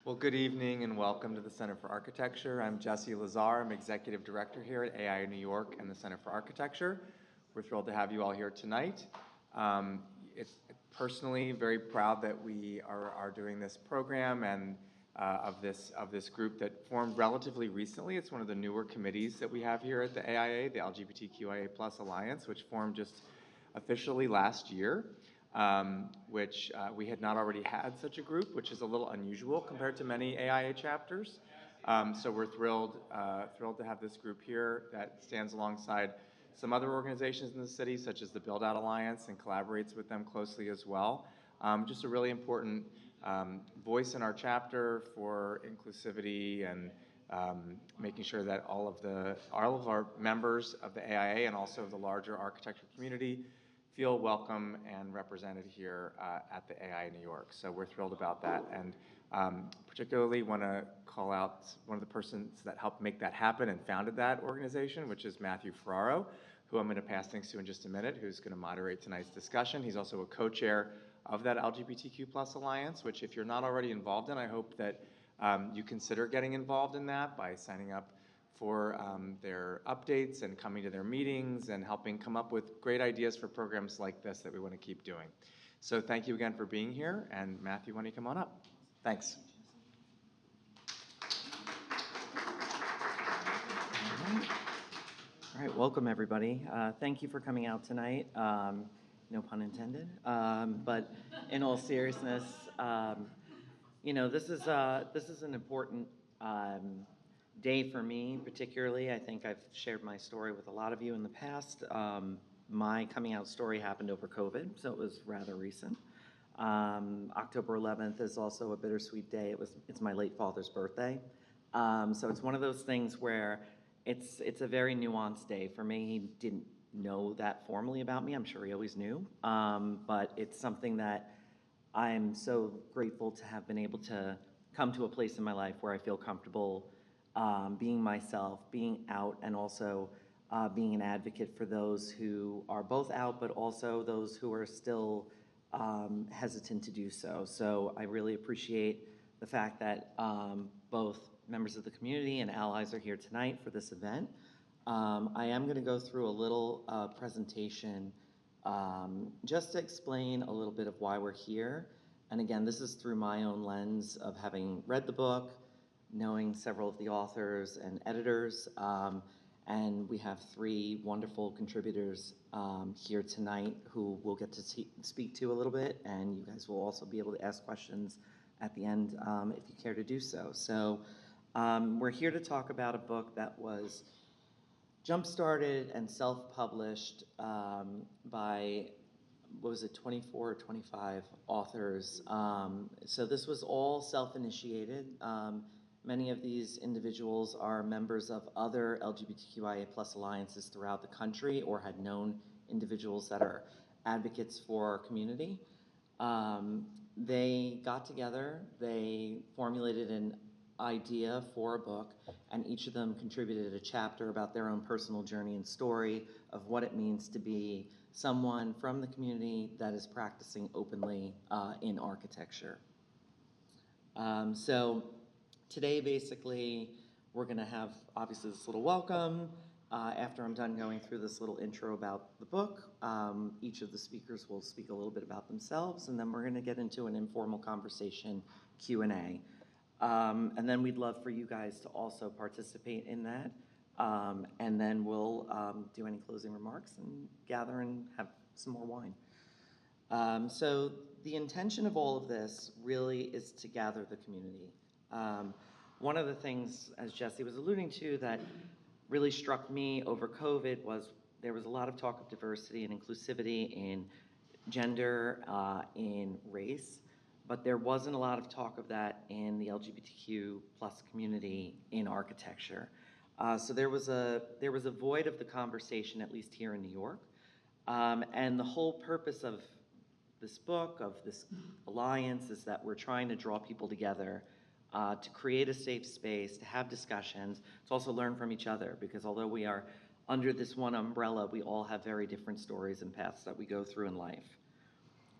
Well, good evening and welcome to the Center for Architecture. I'm Jesse Lazar. I'm Executive Director here at AIA New York and the Center for Architecture. We're thrilled to have you all here tonight. It's personally very proud that we are doing this program and of this group that formed relatively recently. It's one of the newer committees that we have here at the AIA, the LGBTQIA+ Alliance, which formed just officially last year. Which we had not already had such a group, which is a little unusual compared to many AIA chapters. So we're thrilled to have this group here that stands alongside some other organizations in the city, such as the Build Out Alliance, and collaborates with them closely as well. Just a really important voice in our chapter for inclusivity and making sure that all of our members of the AIA and also the larger architecture community feel welcome and represented here at the AIA New York. So we're thrilled about that, and particularly want to call out one of the persons that helped make that happen and founded that organization, which is Matthew Ferraro, who I'm going to pass things to in just a minute, who's going to moderate tonight's discussion. He's also a co-chair of that LGBTQ+ Alliance, which if you're not already involved in, I hope that you consider getting involved in that by signing up for their updates and coming to their meetings and helping come up with great ideas for programs like this that we want to keep doing. So thank you again for being here, and Matthew, why don't you come on up? Thanks. All right, welcome everybody. Thank you for coming out tonight. No pun intended. But in all seriousness, this is an important day for me, particularly. I think I've shared my story with a lot of you in the past. My coming out story happened over COVID, so it was rather recent. October 11th is also a bittersweet day. It's my late father's birthday. So it's one of those things where it's a very nuanced day for me. He didn't know that formally about me. I'm sure he always knew. But it's something that I'm so grateful to have been able to come to a place in my life where I feel comfortable being myself, being out, and also being an advocate for those who are both out, but also those who are still hesitant to do so. So I really appreciate the fact that both members of the community and allies are here tonight for this event. I am going to go through a little presentation just to explain a little bit of why we're here. And again, this is through my own lens of having read the book, knowing several of the authors and editors, and we have three wonderful contributors here tonight who we'll get to speak to a little bit, and you guys will also be able to ask questions at the end if you care to do so. So we're here to talk about a book that was jump-started and self-published by, what was it, 24 or 25 authors. So this was all self-initiated. Many of these individuals are members of other LGBTQIA+ alliances throughout the country or had known individuals that are advocates for our community. They got together, they formulated an idea for a book, and each of them contributed a chapter about their own personal journey and story of what it means to be someone from the community that is practicing openly in architecture. So today, basically, we're going to have, obviously, this little welcome. After I'm done going through this little intro about the book, each of the speakers will speak a little bit about themselves, and then we're going to get into an informal conversation, Q&A. And then we'd love for you guys to also participate in that. And then we'll do any closing remarks and gather and have some more wine. So the intention of all of this really is to gather the community. One of the things, as Jesse was alluding to, that really struck me over COVID was there was a lot of talk of diversity and inclusivity in gender, in race, but there wasn't a lot of talk of that in the LGBTQ+ community in architecture. So there was a void of the conversation, at least here in New York. And the whole purpose of this book, of this alliance, is that we're trying to draw people together to create a safe space, to have discussions, to also learn from each other, because although we are under this one umbrella, we all have very different stories and paths that we go through in life.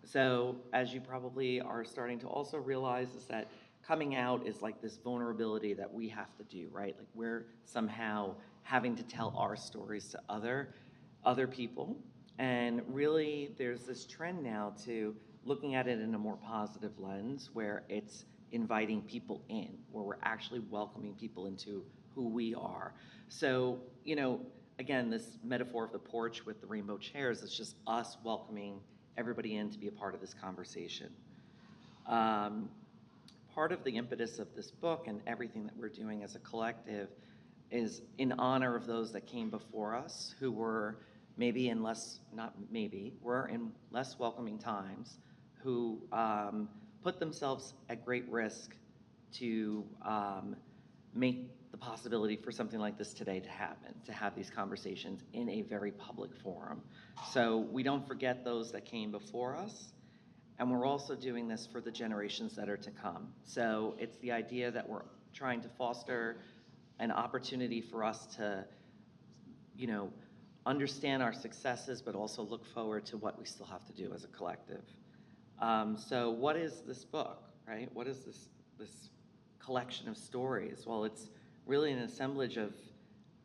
So as you probably are starting to also realize, is that coming out is like this vulnerability that we have to do, right? Like we're somehow having to tell our stories to other people. And really, there's this trend now to looking at it in a more positive lens where it's inviting people in, where we're actually welcoming people into who we are. So, again, this metaphor of the porch with the rainbow chairs, it's just us welcoming everybody in to be a part of this conversation. Part of the impetus of this book and everything that we're doing as a collective is in honor of those that came before us who were maybe in less, not maybe, were in less welcoming times, who put themselves at great risk to make the possibility for something like this today to happen, to have these conversations in a very public forum. So we don't forget those that came before us, and we're also doing this for the generations that are to come. So it's the idea that we're trying to foster an opportunity for us to, understand our successes, but also look forward to what we still have to do as a collective. So what is this book, right? What is this collection of stories? Well, it's really an assemblage of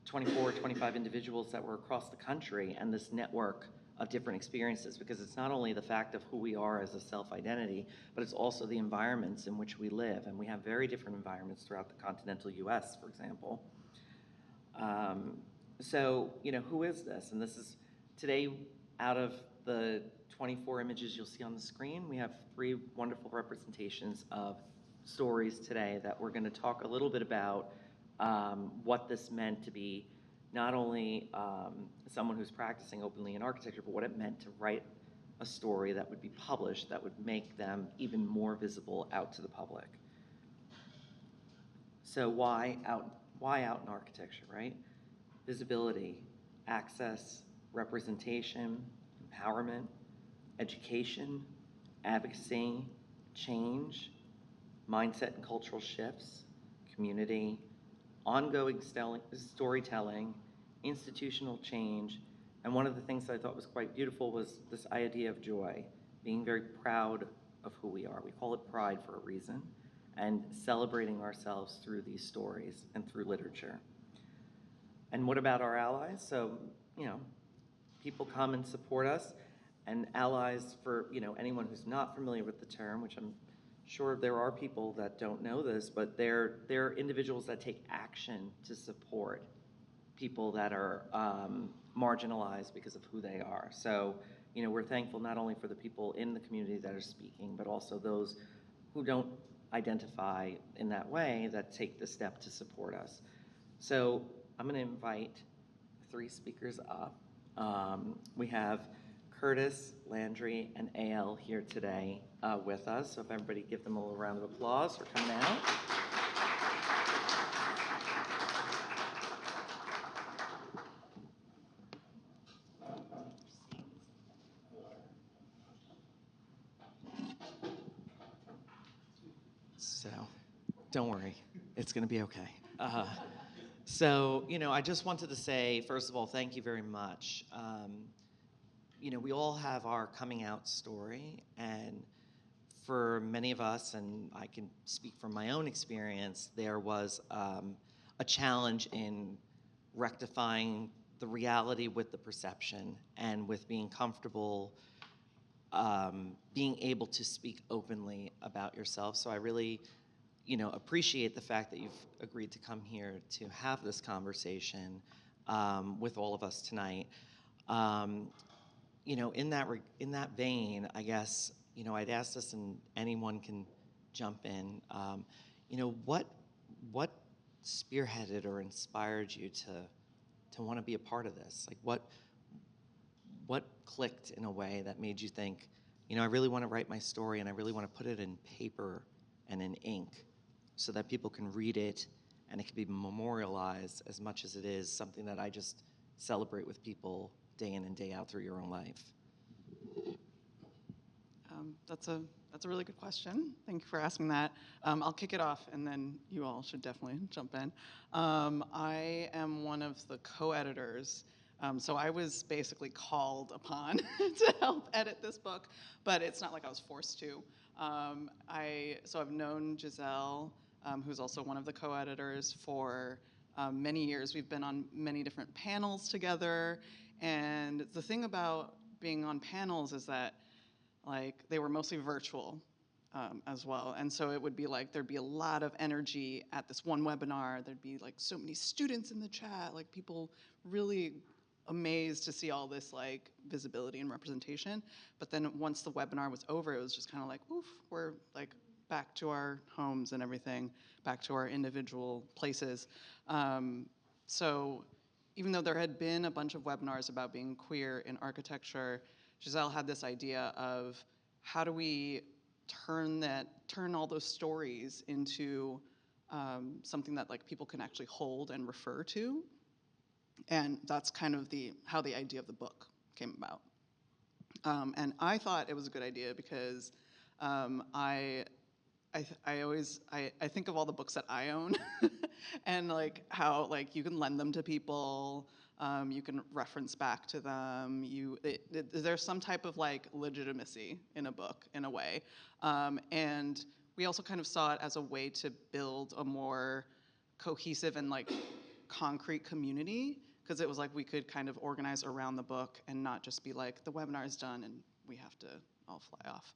24, 25 individuals that were across the country and this network of different experiences, because it's not only the fact of who we are as a self-identity, but it's also the environments in which we live. And we have very different environments throughout the continental US, for example. So, who is this? And this is today, out of the 24 images you'll see on the screen, we have 3 wonderful representations of stories today that we're going to talk a little bit about what this meant to be not only someone who's practicing openly in architecture, but what it meant to write a story that would be published that would make them even more visible out to the public. So why out in architecture, right? Visibility, access, representation, empowerment, education, advocacy, change, mindset and cultural shifts, community, ongoing storytelling, institutional change, and one of the things that I thought was quite beautiful was this idea of joy, being very proud of who we are. We call it pride for a reason, and celebrating ourselves through these stories and through literature. And what about our allies? So, people come and support us, and allies, for anyone who's not familiar with the term, which I'm sure there are people that don't know this, but they're individuals that take action to support people that are marginalized because of who they are. So, we're thankful not only for the people in the community that are speaking, but also those who don't identify in that way that take the step to support us. So I'm going to invite 3 speakers up. We have Curtis, Landry, and AL here today with us. So if everybody give them a little round of applause for coming out. So don't worry, it's going to be okay. So, I just wanted to say, first of all, thank you very much. We all have our coming out story, and for many of us, and I can speak from my own experience, there was a challenge in rectifying the reality with the perception and with being comfortable, being able to speak openly about yourself. So I really appreciate the fact that you've agreed to come here to have this conversation with all of us tonight. In that vein, I guess, I'd ask this, and anyone can jump in. What spearheaded or inspired you to want to be a part of this? Like, what clicked in a way that made you think, I really want to write my story, and I really want to put it in paper and in ink, so that people can read it and it can be memorialized as much as it is something that I just celebrate with people day in and day out through your own life? That's a really good question. Thank you for asking that. I'll kick it off, and then you all should definitely jump in. I am one of the co-editors, so I was basically called upon to help edit this book, but it's not like I was forced to. So I've known Giselle, who's also one of the co-editors, for many years. We've been on many different panels together. And the thing about being on panels is that, like, they were mostly virtual as well. And so it would be like, there'd be a lot of energy at this one webinar. There'd be like so many students in the chat, like people really amazed to see all this like visibility and representation. But then once the webinar was over, it was just kind of like, oof, we're like back to our homes and everything, back to our individual places. So even though there had been a bunch of webinars about being queer in architecture, Giselle had this idea of how do we turn all those stories into something that like people can actually hold and refer to. And that's kind of how the idea of the book came about. And I thought it was a good idea because I think of all the books that I own and like how like you can lend them to people, you can reference back to them. There's some type of like legitimacy in a book in a way, and we also kind of saw it as a way to build a more cohesive and like concrete community, because it was like we could kind of organize around the book and not just be like the webinar is done and we have to all fly off.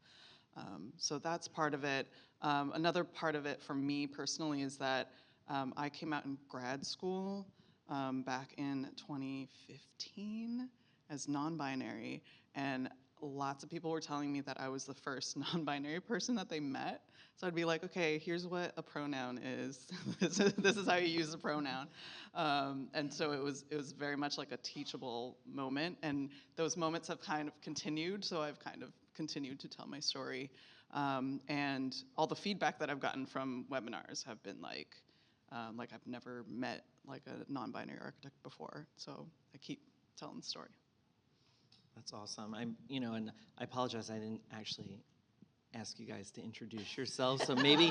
So that's part of it. Another part of it for me personally is that I came out in grad school back in 2015 as non-binary, and lots of people were telling me that I was the first non-binary person that they met. So I'd be like, okay, here's what a pronoun is. This is how you use a pronoun. And so it was very much like a teachable moment, and those moments have kind of continued, so I've kind of continued to tell my story. And all the feedback that I've gotten from webinars have been like I've never met like a non-binary architect before, so I keep telling the story. That's awesome. And I apologize, I didn't actually ask you guys to introduce yourselves. So maybe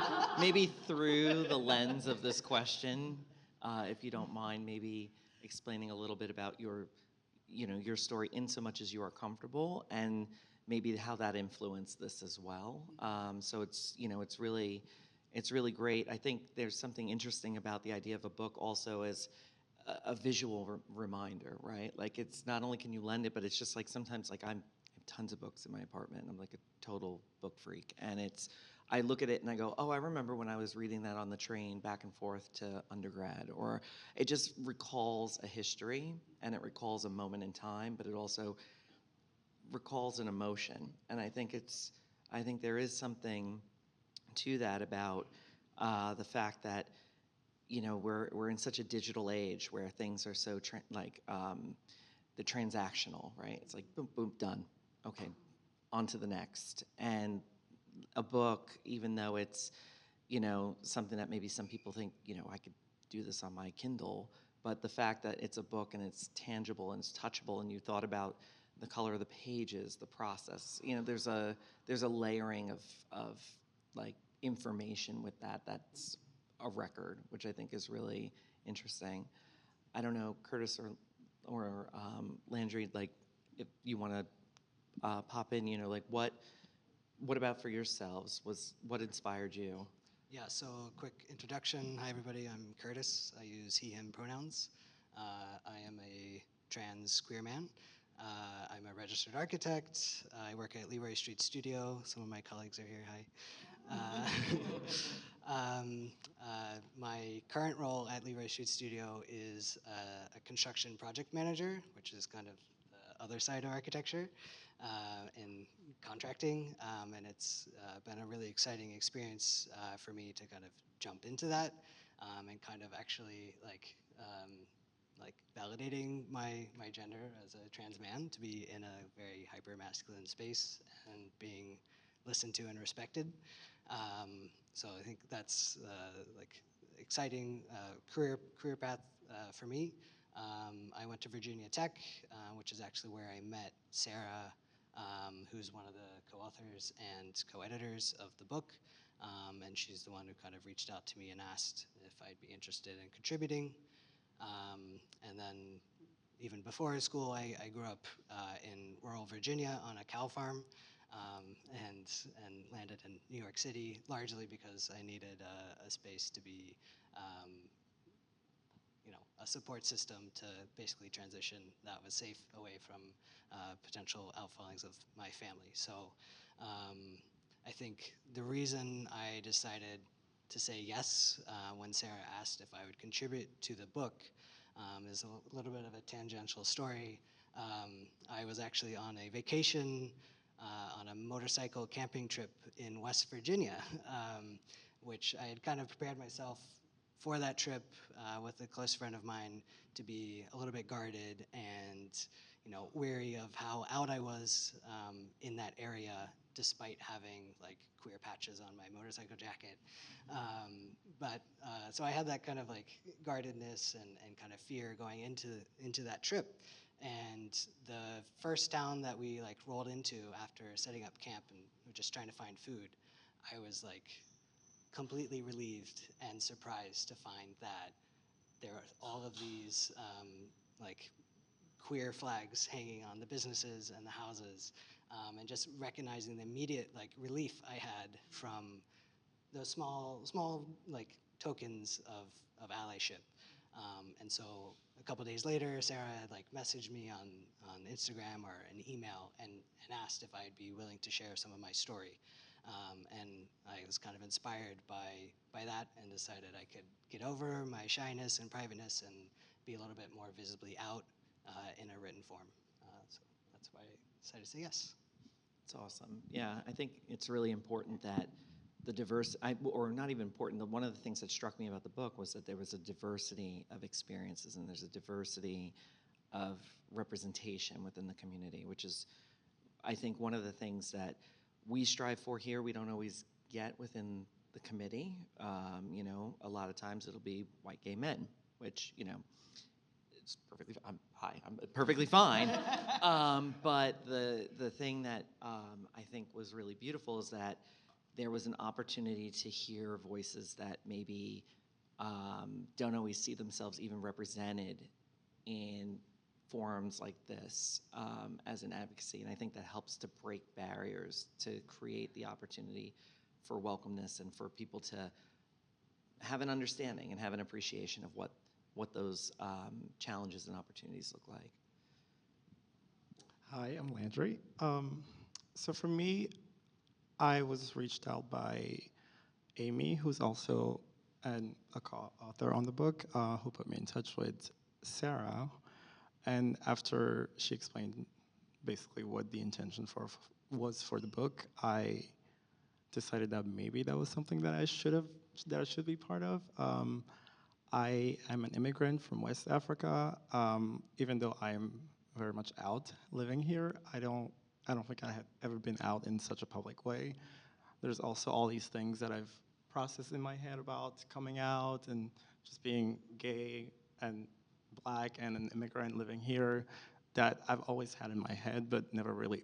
through the lens of this question, if you don't mind, maybe explaining a little bit about your story in so much as you are comfortable, and maybe how that influenced this as well. So it's really great. I think there's something interesting about the idea of a book also as a visual reminder, right? Like, it's not only can you lend it, but it's just like sometimes like I have tons of books in my apartment. I'm like a total book freak, and I look at it and I go, oh, I remember when I was reading that on the train back and forth to undergrad, or it just recalls a history and it recalls a moment in time, but it also recalls an emotion. And I think there is something to that about the fact that we're in such a digital age where things are so the transactional, right? It's like boom, boom, done. Okay, on to the next. And a book, even though it's something that maybe some people think I could do this on my Kindle, but the fact that it's a book and it's tangible and it's touchable, and you thought about the color of the pages, the process. There's a layering of like information with that's a record, which I think is really interesting. I don't know, Curtis or Landry, like if you want to pop in, like what about for yourselves? What inspired you? Yeah, so quick introduction. Hi, everybody. I'm Curtis. I use he, him pronouns. I am a trans queer man. I'm a registered architect. I work at Leroy Street Studio. Some of my colleagues are here. Hi. My current role at Leroy Street Studio is a construction project manager, which is kind of the other side of architecture, in contracting, and it's been a really exciting experience for me to kind of jump into that and kind of actually like validating my gender as a trans man, to be in a very hyper masculine space and being listened to and respected. So I think that's like exciting career path for me. I went to Virginia Tech, which is actually where I met Sarah, who's one of the co-authors and co-editors of the book, and she's the one who kind of reached out to me and asked if I'd be interested in contributing. And then even before school, I grew up in rural Virginia on a cow farm. and landed in New York City, largely because I needed a space to be, a support system to basically transition that was safe away from potential outfallings of my family. So I think the reason I decided to say yes when Sarah asked if I would contribute to the book is a little bit of a tangential story. I was actually on a vacation on a motorcycle camping trip in West Virginia, which I had kind of prepared myself for that trip with a close friend of mine to be a little bit guarded and wary of how out I was in that area, despite having like queer patches on my motorcycle jacket. So I had that kind of like guardedness and kind of fear going into that trip. And the first town that we like rolled into after setting up camp and just trying to find food, I was like completely relieved and surprised to find that there are all of these like queer flags hanging on the businesses and the houses, and just recognizing the immediate like relief I had from those small like tokens of allyship. And so a couple days later, Sarah had like messaged me on Instagram or an email and asked if I'd be willing to share some of my story. And I was kind of inspired by that and decided I could get over my shyness and privateness and be a little bit more visibly out in a written form. So that's why I decided to say yes. It's awesome. Yeah, I think it's really important that the or not even important, one of the things that struck me about the book was that there was a diversity of experiences and there's a diversity of representation within the community, which is, I think, one of the things that we strive for here. We don't always get within the committee. A lot of times it'll be white gay men, which, it's perfectly, I'm perfectly fine. But the thing that I think was really beautiful is that there was an opportunity to hear voices that maybe don't always see themselves even represented in forums like this as an advocacy. And I think that helps to break barriers, to create the opportunity for welcomeness and for people to have an understanding and have an appreciation of what those challenges and opportunities look like. Hi, I'm Landry. So for me, I was reached out by Amy, who's also a co-author on the book, who put me in touch with Sarah. And after she explained basically what the intention was for the book, I decided that maybe that was something that I should be part of. I am an immigrant from West Africa. Even though I'm very much out living here, I don't think I have ever been out in such a public way. There's also all these things that I've processed in my head about coming out and just being gay and Black and an immigrant living here that I've always had in my head but never really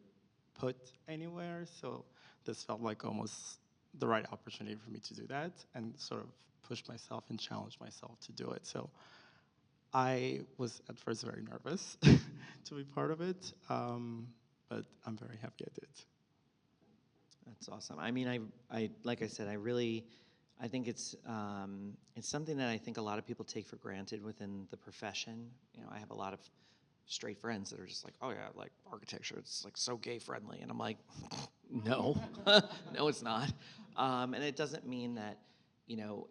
put anywhere. So this felt like almost the right opportunity for me to do that and sort of push myself and challenge myself to do it. So I was at first very nervous to be part of it, but I'm very happy I did. That's awesome. I mean, I like I said, I think it's something that I think a lot of people take for granted within the profession. I have a lot of straight friends that are just like, oh yeah, like architecture, it's like so gay friendly, and I'm like, no, no, it's not. And it doesn't mean that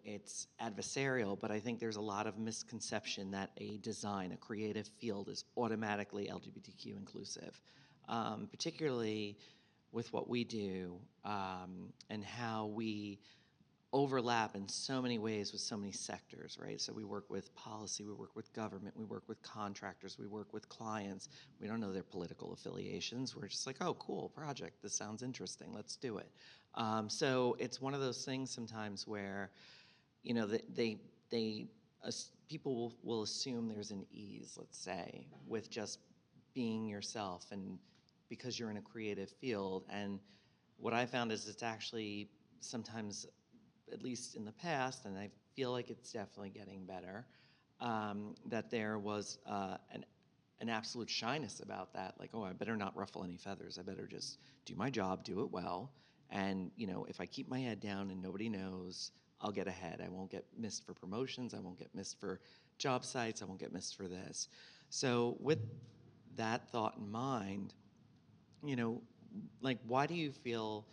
it's adversarial, but I think there's a lot of misconception that a creative field is automatically LGBTQ inclusive, particularly with what we do and how we overlap in so many ways with so many sectors, right? So we work with policy, we work with government, we work with contractors, we work with clients. We don't know their political affiliations. We're just like, oh, cool project. This sounds interesting. Let's do it. So it's one of those things sometimes where, people will assume there's an ease, let's say, with just being yourself and because you're in a creative field. And what I found is it's actually sometimes, at least in the past, and I feel like it's definitely getting better, that there was an absolute shyness about that. Like, oh, I better not ruffle any feathers. I better just do my job, do it well. And, if I keep my head down and nobody knows, I'll get ahead. I won't get missed for promotions. I won't get missed for job sites. I won't get missed for this. So with that thought in mind, like, why do you feel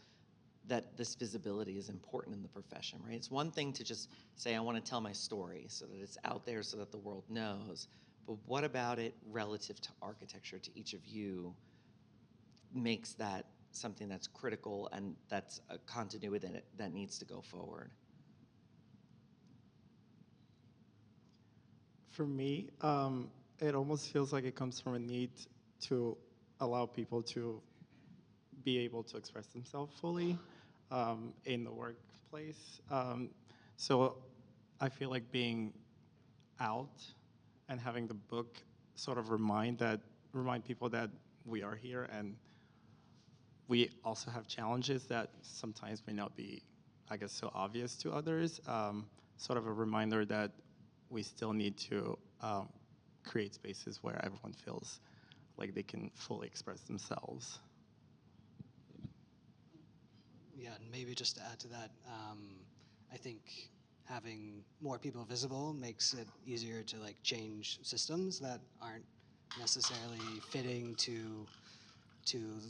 that this visibility is important in the profession, right? It's one thing to just say, I want to tell my story so that it's out there so that the world knows. But what about it relative to architecture, to each of you, makes that something that's critical and that's a continuity that needs to go forward? For me, it almost feels like it comes from a need to allow people to be able to express themselves fully in the workplace. So I feel like being out and having the book sort of remind people that we are here, and we also have challenges that sometimes may not be, I guess, so obvious to others. Sort of a reminder that we still need to create spaces where everyone feels like they can fully express themselves. Yeah, and maybe just to add to that, I think having more people visible makes it easier to like change systems that aren't necessarily fitting to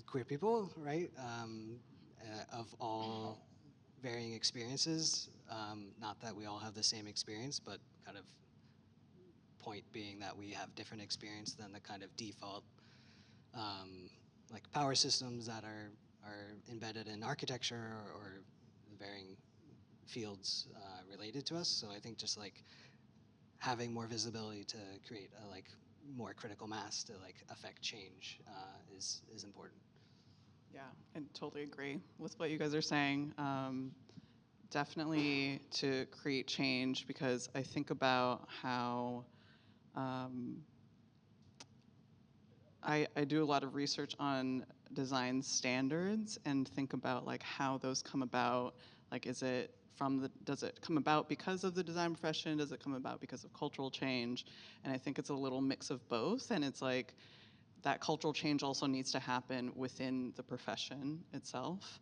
queer people, right? Of all varying experiences. Not that we all have the same experience, but kind of point being that we have different experience than the kind of default like power systems that are embedded in architecture or varying fields related to us. So I think just like having more visibility to create a like more critical mass to like affect change is important. Yeah, I totally agree with what you guys are saying. Definitely to create change, because I think about how I do a lot of research on design standards and think about like how those come about. Like, does it come about because of the design profession? Does it come about because of cultural change? And I think it's a little mix of both. And it's like that cultural change also needs to happen within the profession itself.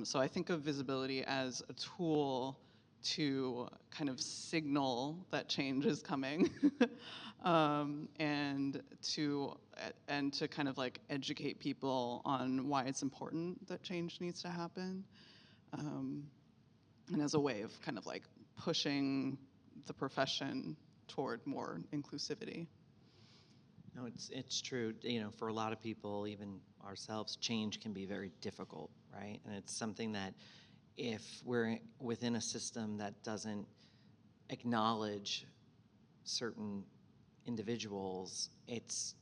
So I think of visibility as a tool to kind of signal that change is coming, and to kind of like educate people on why it's important that change needs to happen, and as a way of kind of like pushing the profession toward more inclusivity. No, it's true. For a lot of people, even ourselves, change can be very difficult, right? And it's something that if we're within a system that doesn't acknowledge certain individuals, it's,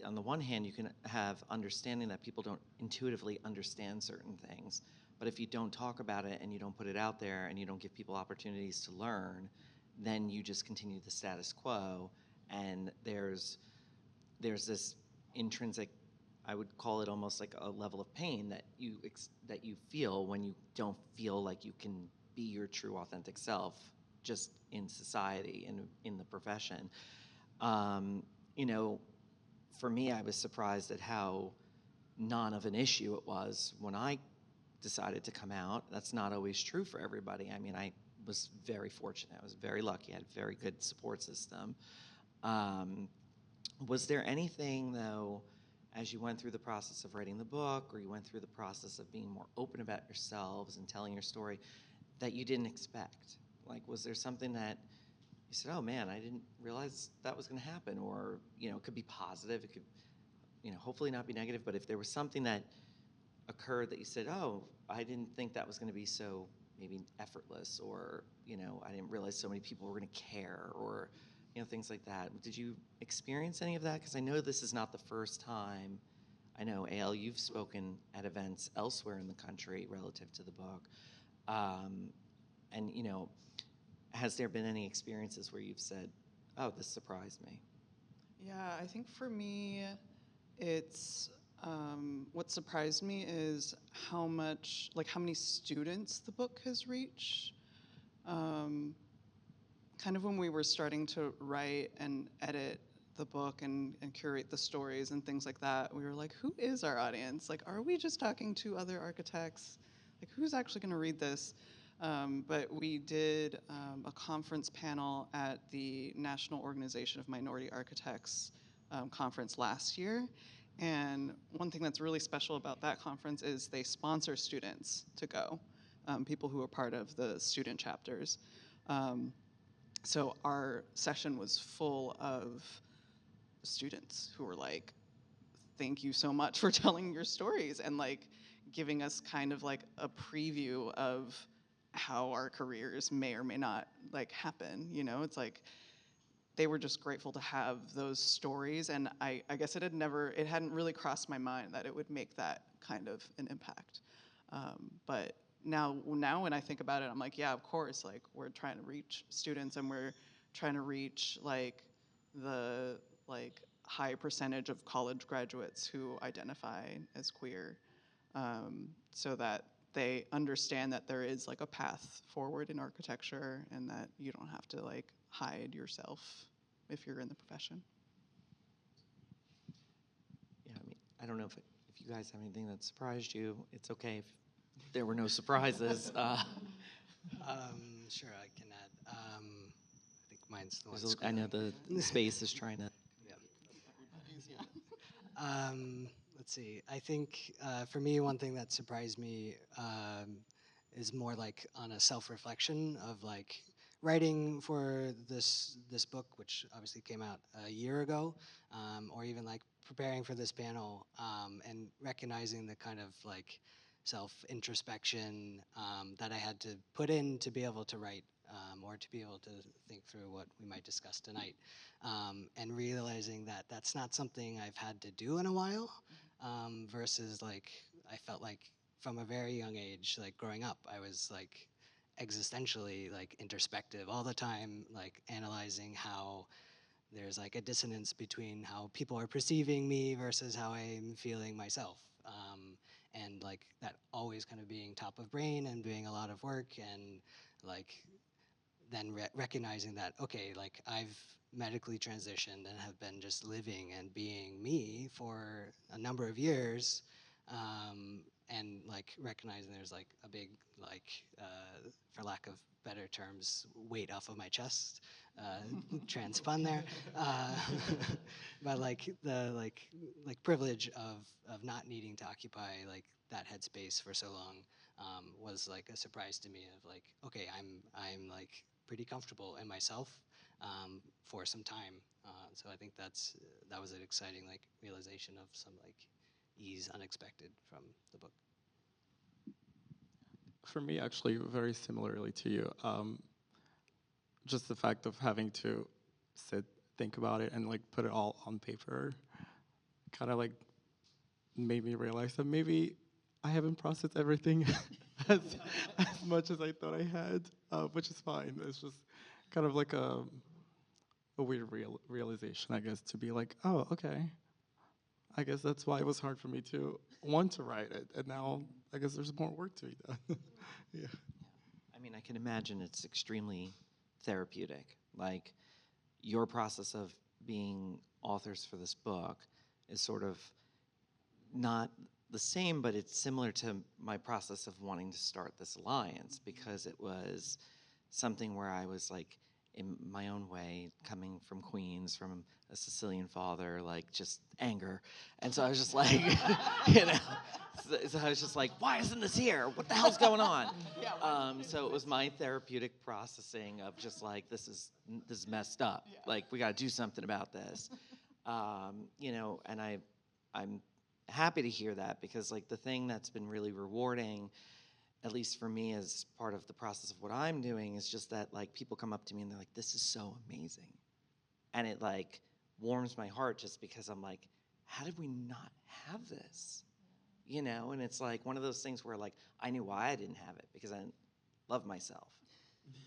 on the one hand, you can have understanding that people don't intuitively understand certain things. But if you don't talk about it and you don't put it out there and you don't give people opportunities to learn, then you just continue the status quo. And there's this intrinsic, I would call it almost like a level of pain that you feel when you don't feel like you can be your true authentic self just in society and in the profession. For me, I was surprised at how non of an issue it was when I decided to come out. That's not always true for everybody. I mean, I was very fortunate. I was very lucky. I had a very good support system. Was there anything, though, as you went through the process of writing the book, or you went through the process of being more open about yourselves and telling your story, that you didn't expect? Like, was there something that you said, oh man, I didn't realize that was going to happen? Or, it could be positive, it could, hopefully not be negative, but if there was something that occurred that you said, oh, I didn't think that was going to be so maybe effortless, or, I didn't realize so many people were going to care, or, things like that. Did you experience any of that? Because I know this is not the first time. I know, AL, you've spoken at events elsewhere in the country relative to the book. And, has there been any experiences where you've said, oh, this surprised me? Yeah, I think for me, it's what surprised me is how many students the book has reached. Kind of when we were starting to write and edit the book and curate the stories and things like that, we were like, who is our audience? Like, are we just talking to other architects? Like, who's actually going to read this? But we did a conference panel at the National Organization of Minority Architects conference last year. And one thing that's really special about that conference is they sponsor students to go, people who are part of the student chapters. So our session was full of students who were like, thank you so much for telling your stories, and like giving us kind of like a preview of how our careers may or may not like happen. You know, it's like they were just grateful to have those stories, and I guess it hadn't really crossed my mind that it would make that kind of an impact. But now when I think about it, I'm like, yeah, of course, like we're trying to reach students, and we're trying to reach like the like high percentage of college graduates who identify as queer, so that they understand that there is like a path forward in architecture, and that you don't have to like hide yourself if you're in the profession. Yeah, I mean, I don't know if you guys have anything that surprised you. It's okay if there were no surprises. Sure, I can add. I think mine's the one. I know the space is trying to. Let's see. I think for me, one thing that surprised me is more like on a self-reflection of like writing for this book, which obviously came out a year ago, or even like preparing for this panel, and recognizing the kind of like self-introspection that I had to put in to be able to write, or to be able to think through what we might discuss tonight, and realizing that that's not something I've had to do in a while, versus like I felt like from a very young age, like growing up, I was like existentially like introspective all the time, like analyzing how there's like a dissonance between how people are perceiving me versus how I'm feeling myself. And like that always kind of being top of brain and doing a lot of work, and like then recognizing that, okay, like I've medically transitioned and have been just living and being me for a number of years, and like recognizing there's like a big, like, for lack of better terms, weight off of my chest, trans pun there, but like the like privilege of not needing to occupy like that headspace for so long, was like a surprise to me of like, okay, I'm like pretty comfortable in myself, for some time. So I think that was an exciting like realization of some like ease unexpected from the book. For me, actually, very similarly to you, just the fact of having to sit, think about it, and like put it all on paper, kind of like made me realize that maybe I haven't processed everything as much as I thought I had, which is fine. It's just kind of like a weird realization, I guess, to be like, oh, okay. I guess that's why it was hard for me to want to write it, and now I guess there's more work to be done. Yeah. I mean, I can imagine it's extremely therapeutic. Like, your process of being authors for this book is sort of not the same, but it's similar to my process of wanting to start this alliance, because it was something where I was like, in my own way, coming from Queens, from a Sicilian father, like just anger. And so I was just like, you know, so I was just like, why isn't this here? What the hell's going on? So it was my therapeutic processing of just like, this is messed up. Yeah. Like, we got to do something about this. You know, and I'm happy to hear that, because like the thing that's been really rewarding, at least for me as part of the process of what I'm doing, is just that like people come up to me and they're like, this is so amazing. And it like warms my heart, just because I'm like, how did we not have this? You know, and it's like one of those things where like I knew why I didn't have it, because I didn't love myself.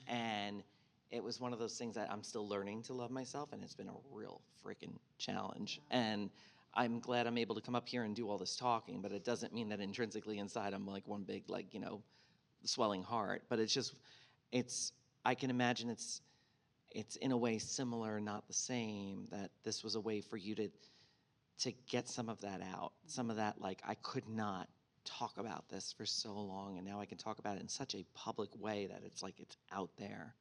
And it was one of those things that I'm still learning to love myself, and it's been a real freaking challenge. And I'm glad I'm able to come up here and do all this talking, but it doesn't mean that intrinsically inside I'm like one big, like, you know, swelling heart. But it's just, I can imagine it's in a way similar, not the same, that this was a way for you to get some of that out, some of that, like, I could not talk about this for so long, and now I can talk about it in such a public way that it's like it's out there.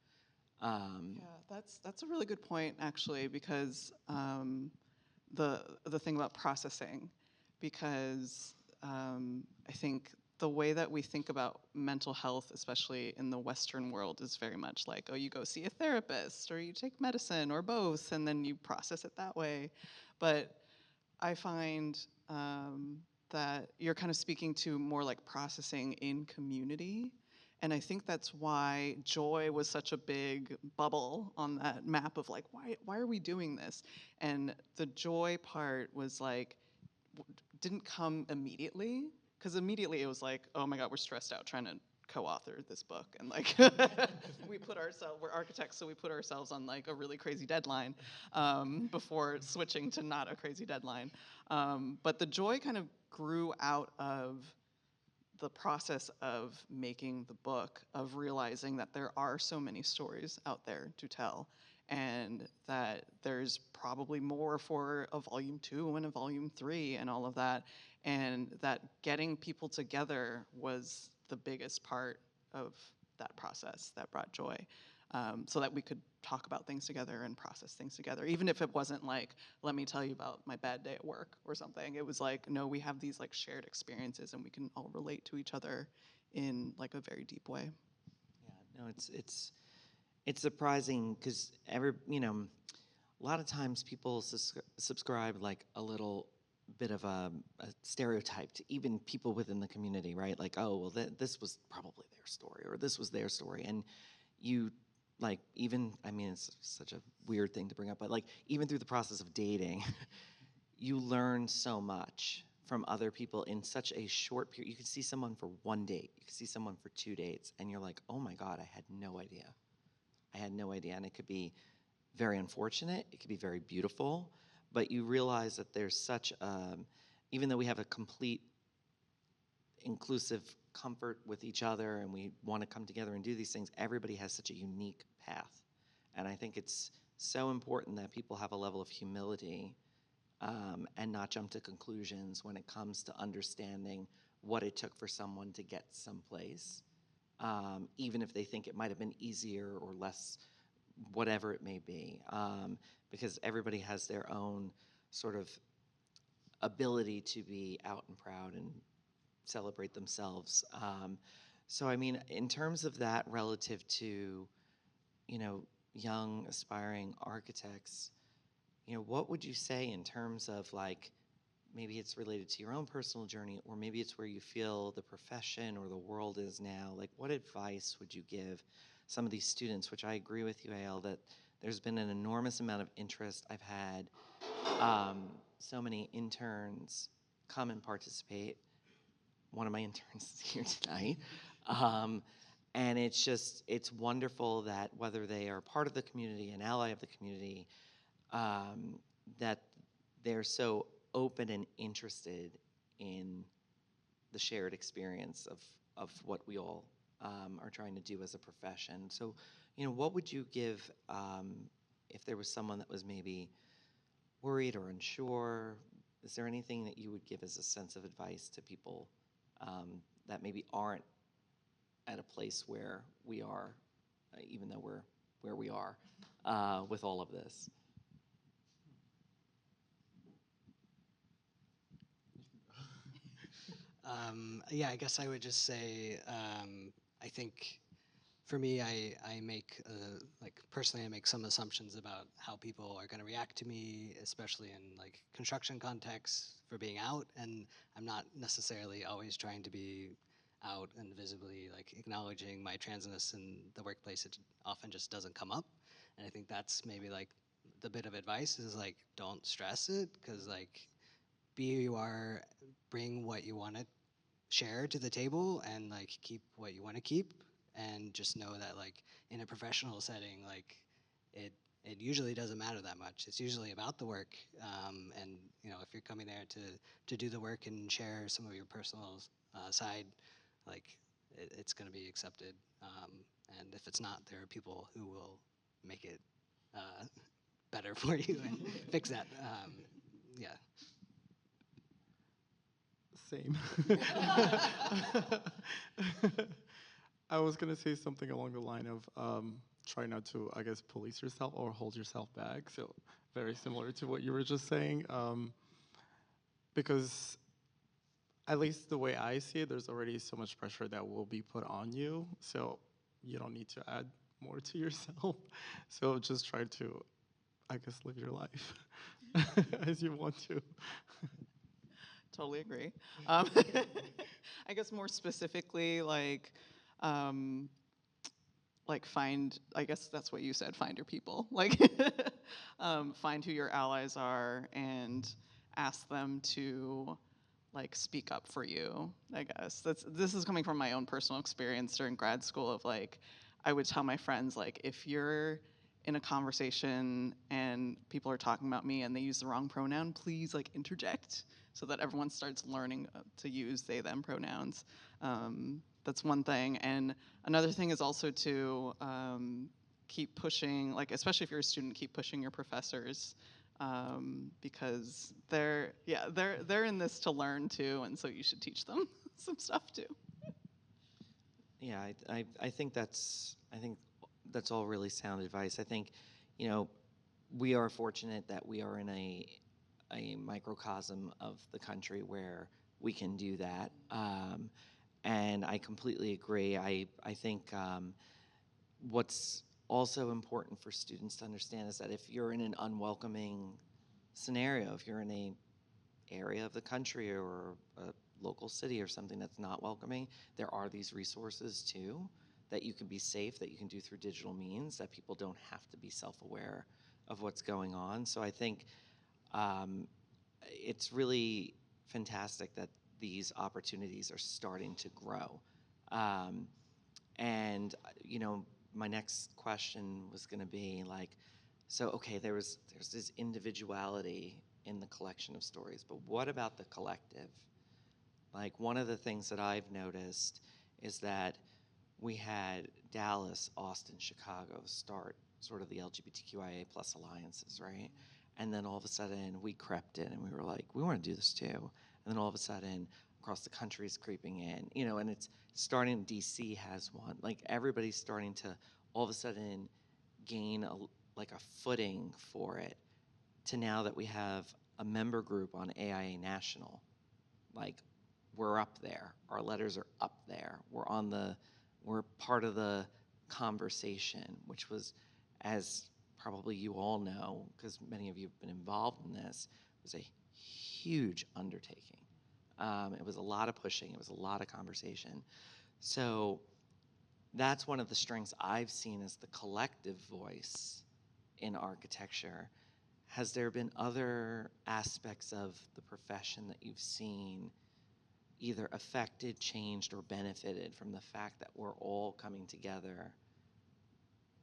Yeah, that's a really good point, actually, because the thing about processing, because I think the way that we think about mental health, especially in the Western world, is very much like, oh, you go see a therapist, or you take medicine, or both, and then you process it that way. But I find that you're kind of speaking to more like processing in community. And I think that's why joy was such a big bubble on that map of like, why are we doing this? And the joy part was like, didn't come immediately, because immediately it was like, oh my God, we're stressed out trying to co-author this book, and like we're architects, so we put ourselves on like a really crazy deadline before switching to not a crazy deadline. But the joy kind of grew out of the process of making the book, of realizing that there are so many stories out there to tell, and that there's probably more for a volume 2 and a volume 3 and all of that, and that getting people together was the biggest part of that process that brought joy, so that we could talk about things together and process things together, even if it wasn't like, let me tell you about my bad day at work or something. It was like, no, we have these like shared experiences, and we can all relate to each other in like a very deep way. Yeah, no, it's surprising because a lot of times people subscribe like a little bit of a stereotype to even people within the community, right? Like, oh, well, this was probably their story, or this was their story. And you, like, even, I mean, it's such a weird thing to bring up, but like, even through the process of dating, you learn so much from other people in such a short period. You could see someone for 1 date, you could see someone for 2 dates, and you're like, oh my God, I had no idea. I had no idea. And it could be very unfortunate, it could be very beautiful, but you realize that there's such, even though we have a complete inclusive comfort with each other and we want to come together and do these things, everybody has such a unique path. And I think it's so important that people have a level of humility, and not jump to conclusions when it comes to understanding what it took for someone to get someplace, even if they think it might have been easier or less, whatever it may be, because everybody has their own sort of ability to be out and proud and celebrate themselves. So I mean, in terms of that, relative to, young aspiring architects, what would you say in terms of like, maybe it's related to your own personal journey, or maybe it's where you feel the profession or the world is now, like what advice would you give some of these students, which I agree with you, Ael, that there's been an enormous amount of interest. I've had so many interns come and participate. One of my interns is here tonight. And it's wonderful that whether they are part of the community, an ally of the community, that they're so open and interested in the shared experience of what we all are trying to do as a profession. So, what would you give if there was someone that was maybe worried or unsure? Is there anything that you would give as a sense of advice to people that maybe aren't at a place where we are, even though we're where we are with all of this? Yeah, I guess I would just say, I think for me, I make, like personally, I make some assumptions about how people are going to react to me, especially in like construction contexts for being out. And I'm not necessarily always trying to be out and visibly like acknowledging my transness in the workplace. It often just doesn't come up. And I think that's maybe like the bit of advice is like, don't stress it, because like be who you are, bring what you want to share to the table, and like keep what you want to keep, and just know that like in a professional setting, like it usually doesn't matter that much. It's usually about the work, and if you're coming there to do the work and share some of your personal side, like it's going to be accepted, and if it's not, there are people who will make it better for you and fix that. Yeah. Same. I was gonna say something along the line of try not to, I guess, police yourself or hold yourself back. So very similar to what you were just saying, because at least the way I see it, there's already so much pressure that will be put on you. So you don't need to add more to yourself. So just try to, I guess, live your life as you want to. Totally agree. I guess more specifically, find, I guess that's what you said, find your people. Find who your allies are and ask them to speak up for you, I guess. This is coming from my own personal experience during grad school of I would tell my friends, if you're in a conversation and people are talking about me and they use the wrong pronoun, please interject so that everyone starts learning to use they, them pronouns. That's one thing. And another thing is also to keep pushing, especially if you're a student, keep pushing your professors because they're in this to learn too, and so you should teach them some stuff too. Yeah, I think that's all really sound advice. I think, we are fortunate that we are in a microcosm of the country where we can do that. And I completely agree. I think what's also important for students to understand is that if you're in an unwelcoming scenario, if you're in a area of the country or a local city or something that's not welcoming, there are these resources too that you can be safe, that you can do through digital means, that people don't have to be self-aware of what's going on. So I think it's really fantastic that these opportunities are starting to grow. And my next question was going to be so okay, there's this individuality in the collection of stories, but what about the collective? One of the things that I've noticed is that we had Dallas, Austin, Chicago start sort of the LGBTQIA plus alliances, right? And then all of a sudden we crept in and we were like, we want to do this too. And then all of a sudden across the country is creeping in, and it's starting, DC has one. Everybody's starting to all of a sudden gain a footing for it, to now that we have a member group on AIA National. We're up there. Our letters are up there. We're part of the conversation, which was, as probably you all know, because many of you have been involved in this, was a huge undertaking. It was a lot of pushing. It was a lot of conversation. So that's one of the strengths I've seen as the collective voice in architecture. Has there been other aspects of the profession that you've seen either affected, changed, or benefited from the fact that we're all coming together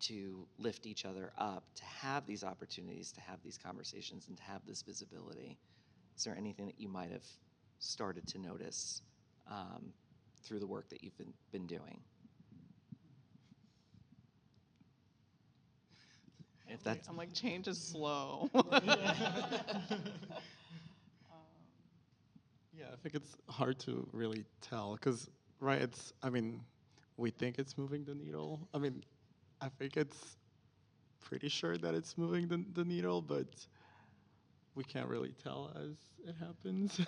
to lift each other up, to have these opportunities, to have these conversations, and to have this visibility? Is there anything that you might have started to notice through the work that you've been doing? If that's I'm change is slow. Yeah, I think it's hard to really tell because, right, we think it's moving the needle. I think it's pretty sure that it's moving the needle, but we can't really tell as it happens.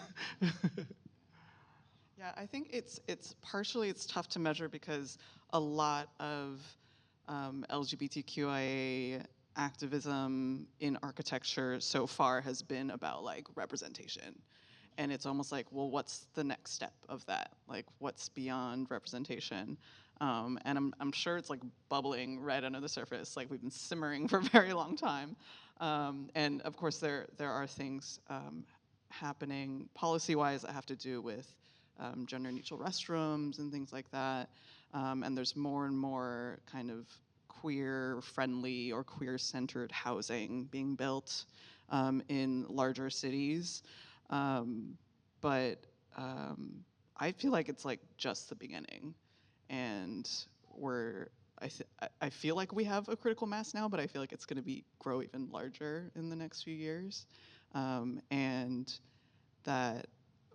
Yeah, I think it's partially tough to measure because a lot of LGBTQIA activism in architecture so far has been about representation. And it's almost well, what's the next step of that? What's beyond representation? And I'm sure it's bubbling right under the surface. We've been simmering for a very long time. And of course, there are things happening policy-wise that have to do with gender-neutral restrooms and things like that. And there's more and more kind of queer-friendly or queer-centered housing being built in larger cities. But I feel like it's just the beginning, and we're I feel like we have a critical mass now, but I feel like it's going to grow even larger in the next few years, and that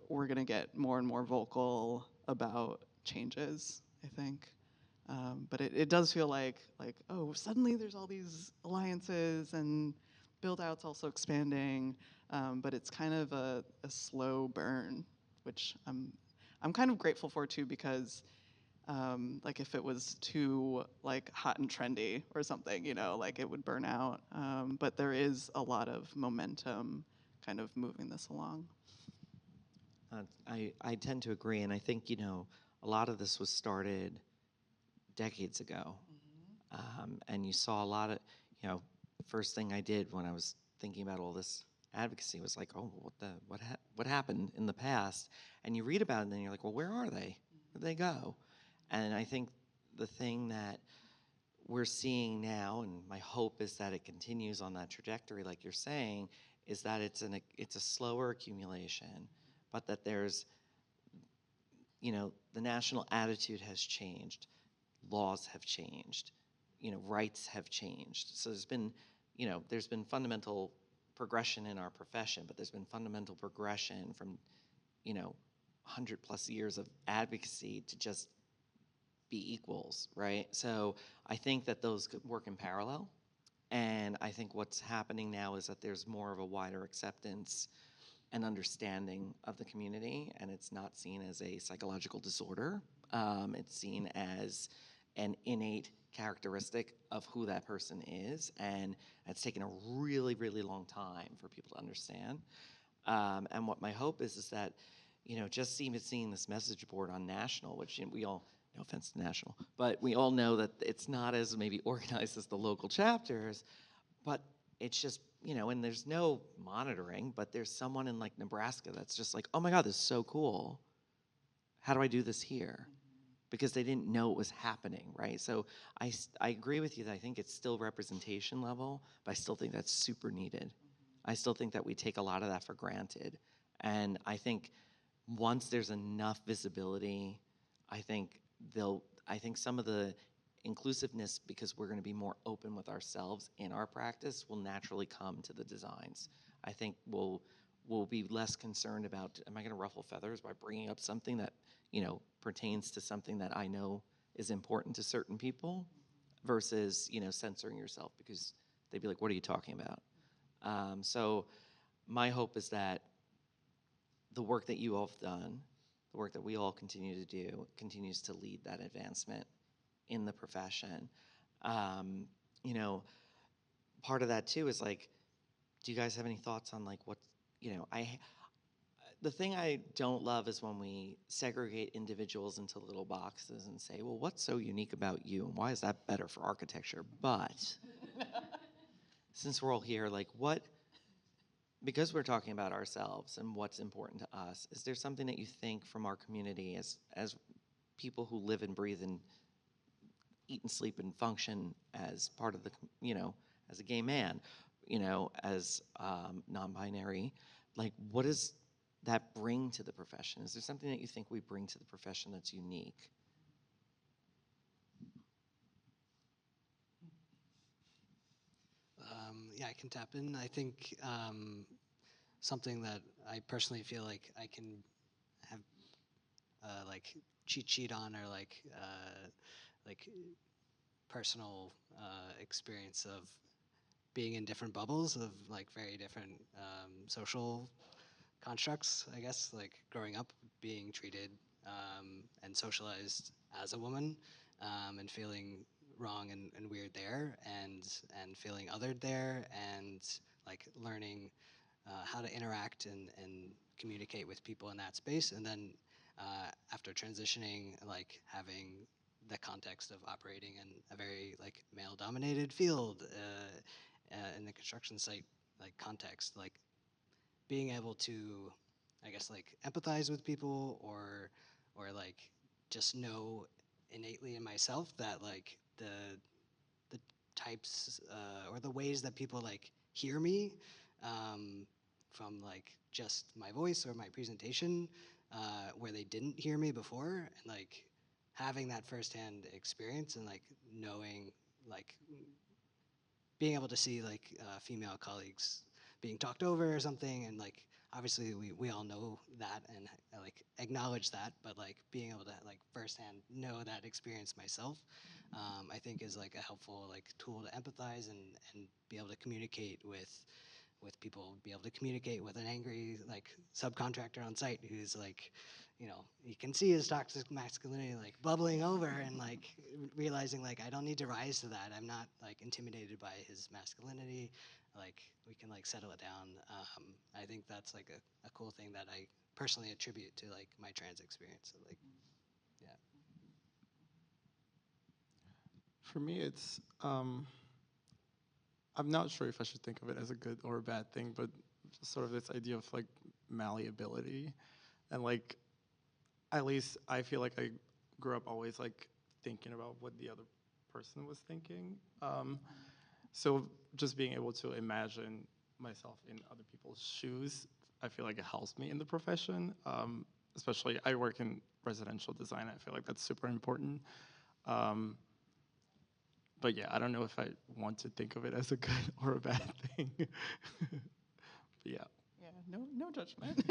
we're going to get more and more vocal about changes, I think. But it does feel like, oh, suddenly there's all these alliances and build-outs also expanding, but it's kind of a slow burn, which I'm kind of grateful for too, because like if it was too like hot and trendy or something, like it would burn out. But there is a lot of momentum kind of moving this along. I tend to agree, and I think, a lot of this was started decades ago. And you saw a lot of, the first thing I did when I was thinking about all this advocacy was like, oh, what happened in the past? And you read about it, and then you're like, well, where are they? Where'd they go? And I think the thing that we're seeing now, and my hope is that it continues on that trajectory, like you're saying, is that it's a slower accumulation, but that there's, the national attitude has changed, laws have changed, rights have changed. So there's been fundamental progression in our profession, but there's been fundamental progression from, 100+ years of advocacy to just be equals, right? So I think that those could work in parallel. And I think what's happening now is that there's more of a wider acceptance and understanding of the community, and it's not seen as a psychological disorder. It's seen as an innate characteristic of who that person is, and it's taken a really, really long time for people to understand. And what my hope is that, just even seeing this message board on national, which we all, no offense to national, but we all know that it's not as maybe organized as the local chapters, but it's just, and there's no monitoring, but there's someone in like Nebraska that's just like, oh my God, this is so cool. How do I do this here? Because they didn't know it was happening, right? So I agree with you that I think it's still representation level, but I still think that's super needed. I still think that we take a lot of that for granted. And I think once there's enough visibility, I think some of the inclusiveness, because we're going to be more open with ourselves in our practice, will naturally come to the designs. I think we'll be less concerned about, am I going to ruffle feathers by bringing up something that, pertains to something that I know is important to certain people, versus, censoring yourself because they'd be like, what are you talking about? So my hope is that the work that you all have done, the work that we all continue to do, continues to lead that advancement in the profession. Part of that too is like, do you guys have any thoughts on like what, the thing I don't love is when we segregate individuals into little boxes and say, well, what's so unique about you and why is that better for architecture? But since we're all here, like because we're talking about ourselves and what's important to us, is there something that you think from our community as people who live and breathe and eat and sleep and function as part of the, as a gay man, as non-binary, like what does that bring to the profession? Is there something that you think we bring to the profession that's unique? Yeah, I can tap in. I think something that I personally feel like I can have like cheat sheet on, or like personal experience of being in different bubbles of like very different social constructs, I guess, like growing up being treated and socialized as a woman, and feeling wrong and weird there, and feeling othered there, and like learning how to interact and communicate with people in that space, and then after transitioning, like having the context of operating in a very like male-dominated field in the construction site like context, like being able to, I guess, like empathize with people, or like just know innately in myself that like the types or the ways that people like hear me from like just my voice or my presentation, where they didn't hear me before, and like having that firsthand experience and like knowing, like being able to see like female colleagues being talked over or something, and like obviously we all know that and like acknowledge that, but like being able to like firsthand know that experience myself, I think is like a helpful like tool to empathize and be able to communicate with people, be able to communicate with an angry like subcontractor on site who's like, you know, you can see his toxic masculinity like bubbling over, and like realizing like I don't need to rise to that. I'm not like intimidated by his masculinity. Like we can like settle it down. I think that's like a cool thing that I personally attribute to like my trans experience. So like, yeah. For me, it's I'm not sure if I should think of it as a good or a bad thing, but just sort of this idea of like malleability, and like at least I feel like I grew up always like thinking about what the other person was thinking. So just being able to imagine myself in other people's shoes, I feel like it helps me in the profession. Especially I work in residential design. I feel like that's super important. Um, but yeah, I don't know if I want to think of it as a good or a bad thing. But yeah. Yeah, no judgment.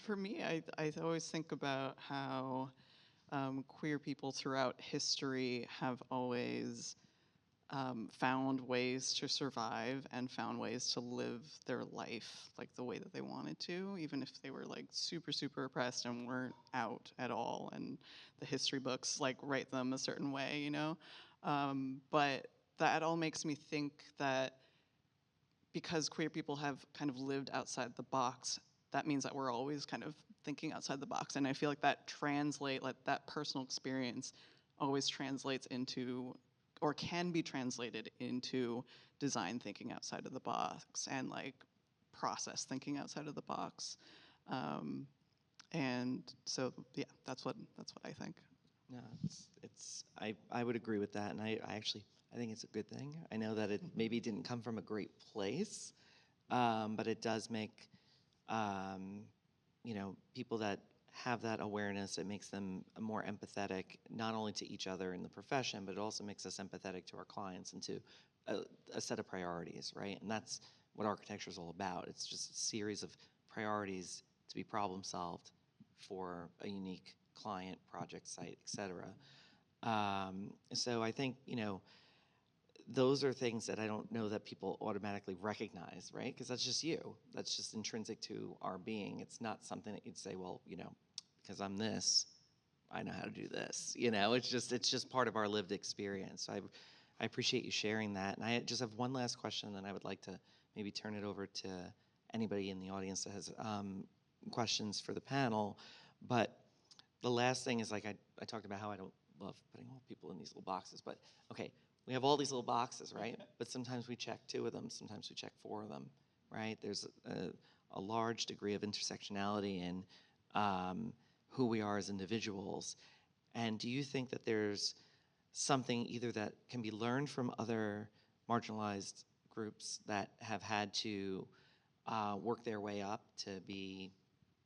For me, I always think about how queer people throughout history have always found ways to survive and found ways to live their life like the way that they wanted to, even if they were like super, super oppressed and weren't out at all. And the history books like write them a certain way, you know? But that all makes me think that because queer people have kind of lived outside the box, that means that we're always kind of thinking outside the box. And I feel like like that personal experience always translates into, or can be translated into, design thinking outside of the box and like process thinking outside of the box. And so yeah, that's what I think. No, I would agree with that, and I actually I think it's a good thing. I know that it maybe didn't come from a great place, but it does make people that have that awareness. It makes them more empathetic, not only to each other in the profession, but it also makes us empathetic to our clients and to a set of priorities, right? And that's what architecture is all about. It's just a series of priorities to be problem solved for a unique client, project, site, etc. So I think, those are things that I don't know that people automatically recognize, right? Because that's just you. That's just intrinsic to our being. It's not something that you'd say, well, because I'm this, I know how to do this. It's just part of our lived experience. So I appreciate you sharing that. And I just have one last question, and then I would like to maybe turn it over to anybody in the audience that has questions for the panel. But the last thing is, like, I talked about how I don't love putting all people in these little boxes, but okay, we have all these little boxes, right? But sometimes we check 2 of them, sometimes we check 4 of them, right? There's a large degree of intersectionality in who we are as individuals. And do you think that there's something either that can be learned from other marginalized groups that have had to work their way up to be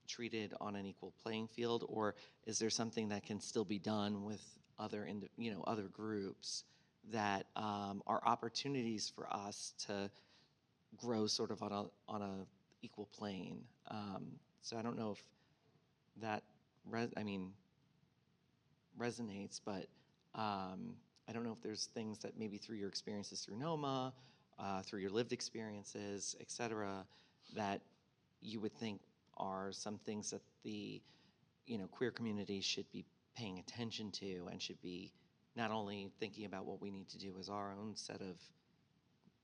treated on an equal playing field, or is there something that can still be done with other other groups that are opportunities for us to grow sort of on a equal plane? So I don't know if that resonates, but I don't know if there's things that maybe through your experiences through NOMA, through your lived experiences, et cetera, that you would think are some things that the queer community should be paying attention to and should be not only thinking about what we need to do as our own set of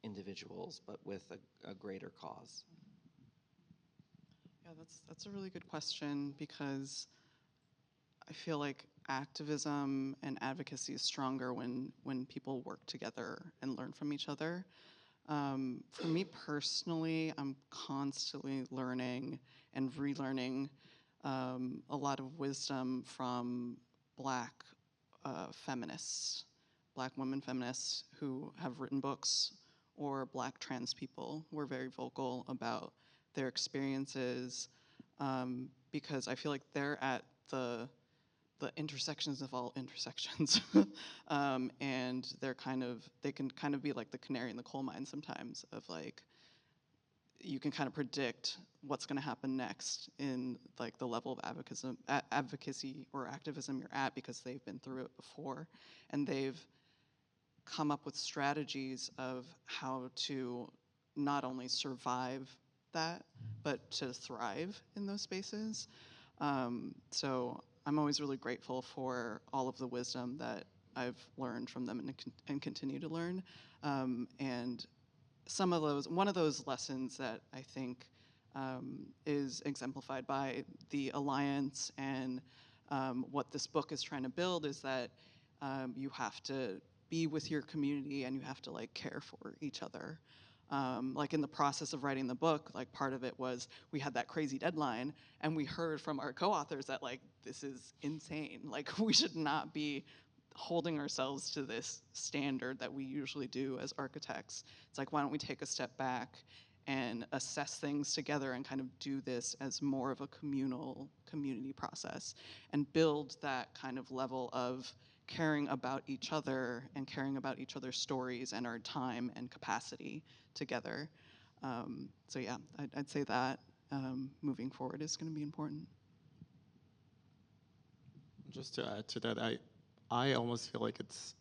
individuals, but with a greater cause. Yeah, that's a really good question, because I feel like activism and advocacy is stronger when people work together and learn from each other. For me personally, I'm constantly learning and relearning a lot of wisdom from Black feminists, Black women feminists who have written books, or Black trans people who are very vocal about their experiences, because I feel like they're at the the intersections of all intersections. And they can kind of be like the canary in the coal mine sometimes of like, you can kind of predict what's going to happen next in like the level of advocacy or activism you're at because they've been through it before, and they've come up with strategies of how to not only survive that, but to thrive in those spaces. So I'm always really grateful for all of the wisdom that I've learned from them and continue to learn. And one of those lessons that I think is exemplified by the Alliance and what this book is trying to build is that you have to be with your community and you have to like care for each other. Like in the process of writing the book, like part of it was we had that crazy deadline and we heard from our co-authors that like, this is insane. Like we should not be holding ourselves to this standard that we usually do as architects. It's like, why don't we take a step back and assess things together and kind of do this as more of a community process and build that kind of level of caring about each other and caring about each other's stories and our time and capacity together. So yeah, I'd say that moving forward is going to be important. Just to add to that, I almost feel like it's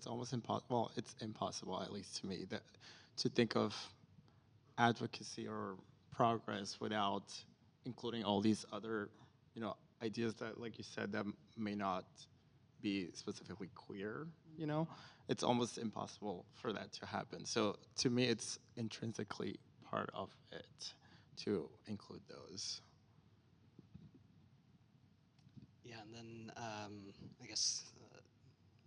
almost impossible. Well, it's impossible, at least to me, that to think of advocacy or progress without including all these other, ideas that, like you said, that may not be specifically queer. It's almost impossible for that to happen. So to me, it's intrinsically part of it to include those. Yeah, and then I guess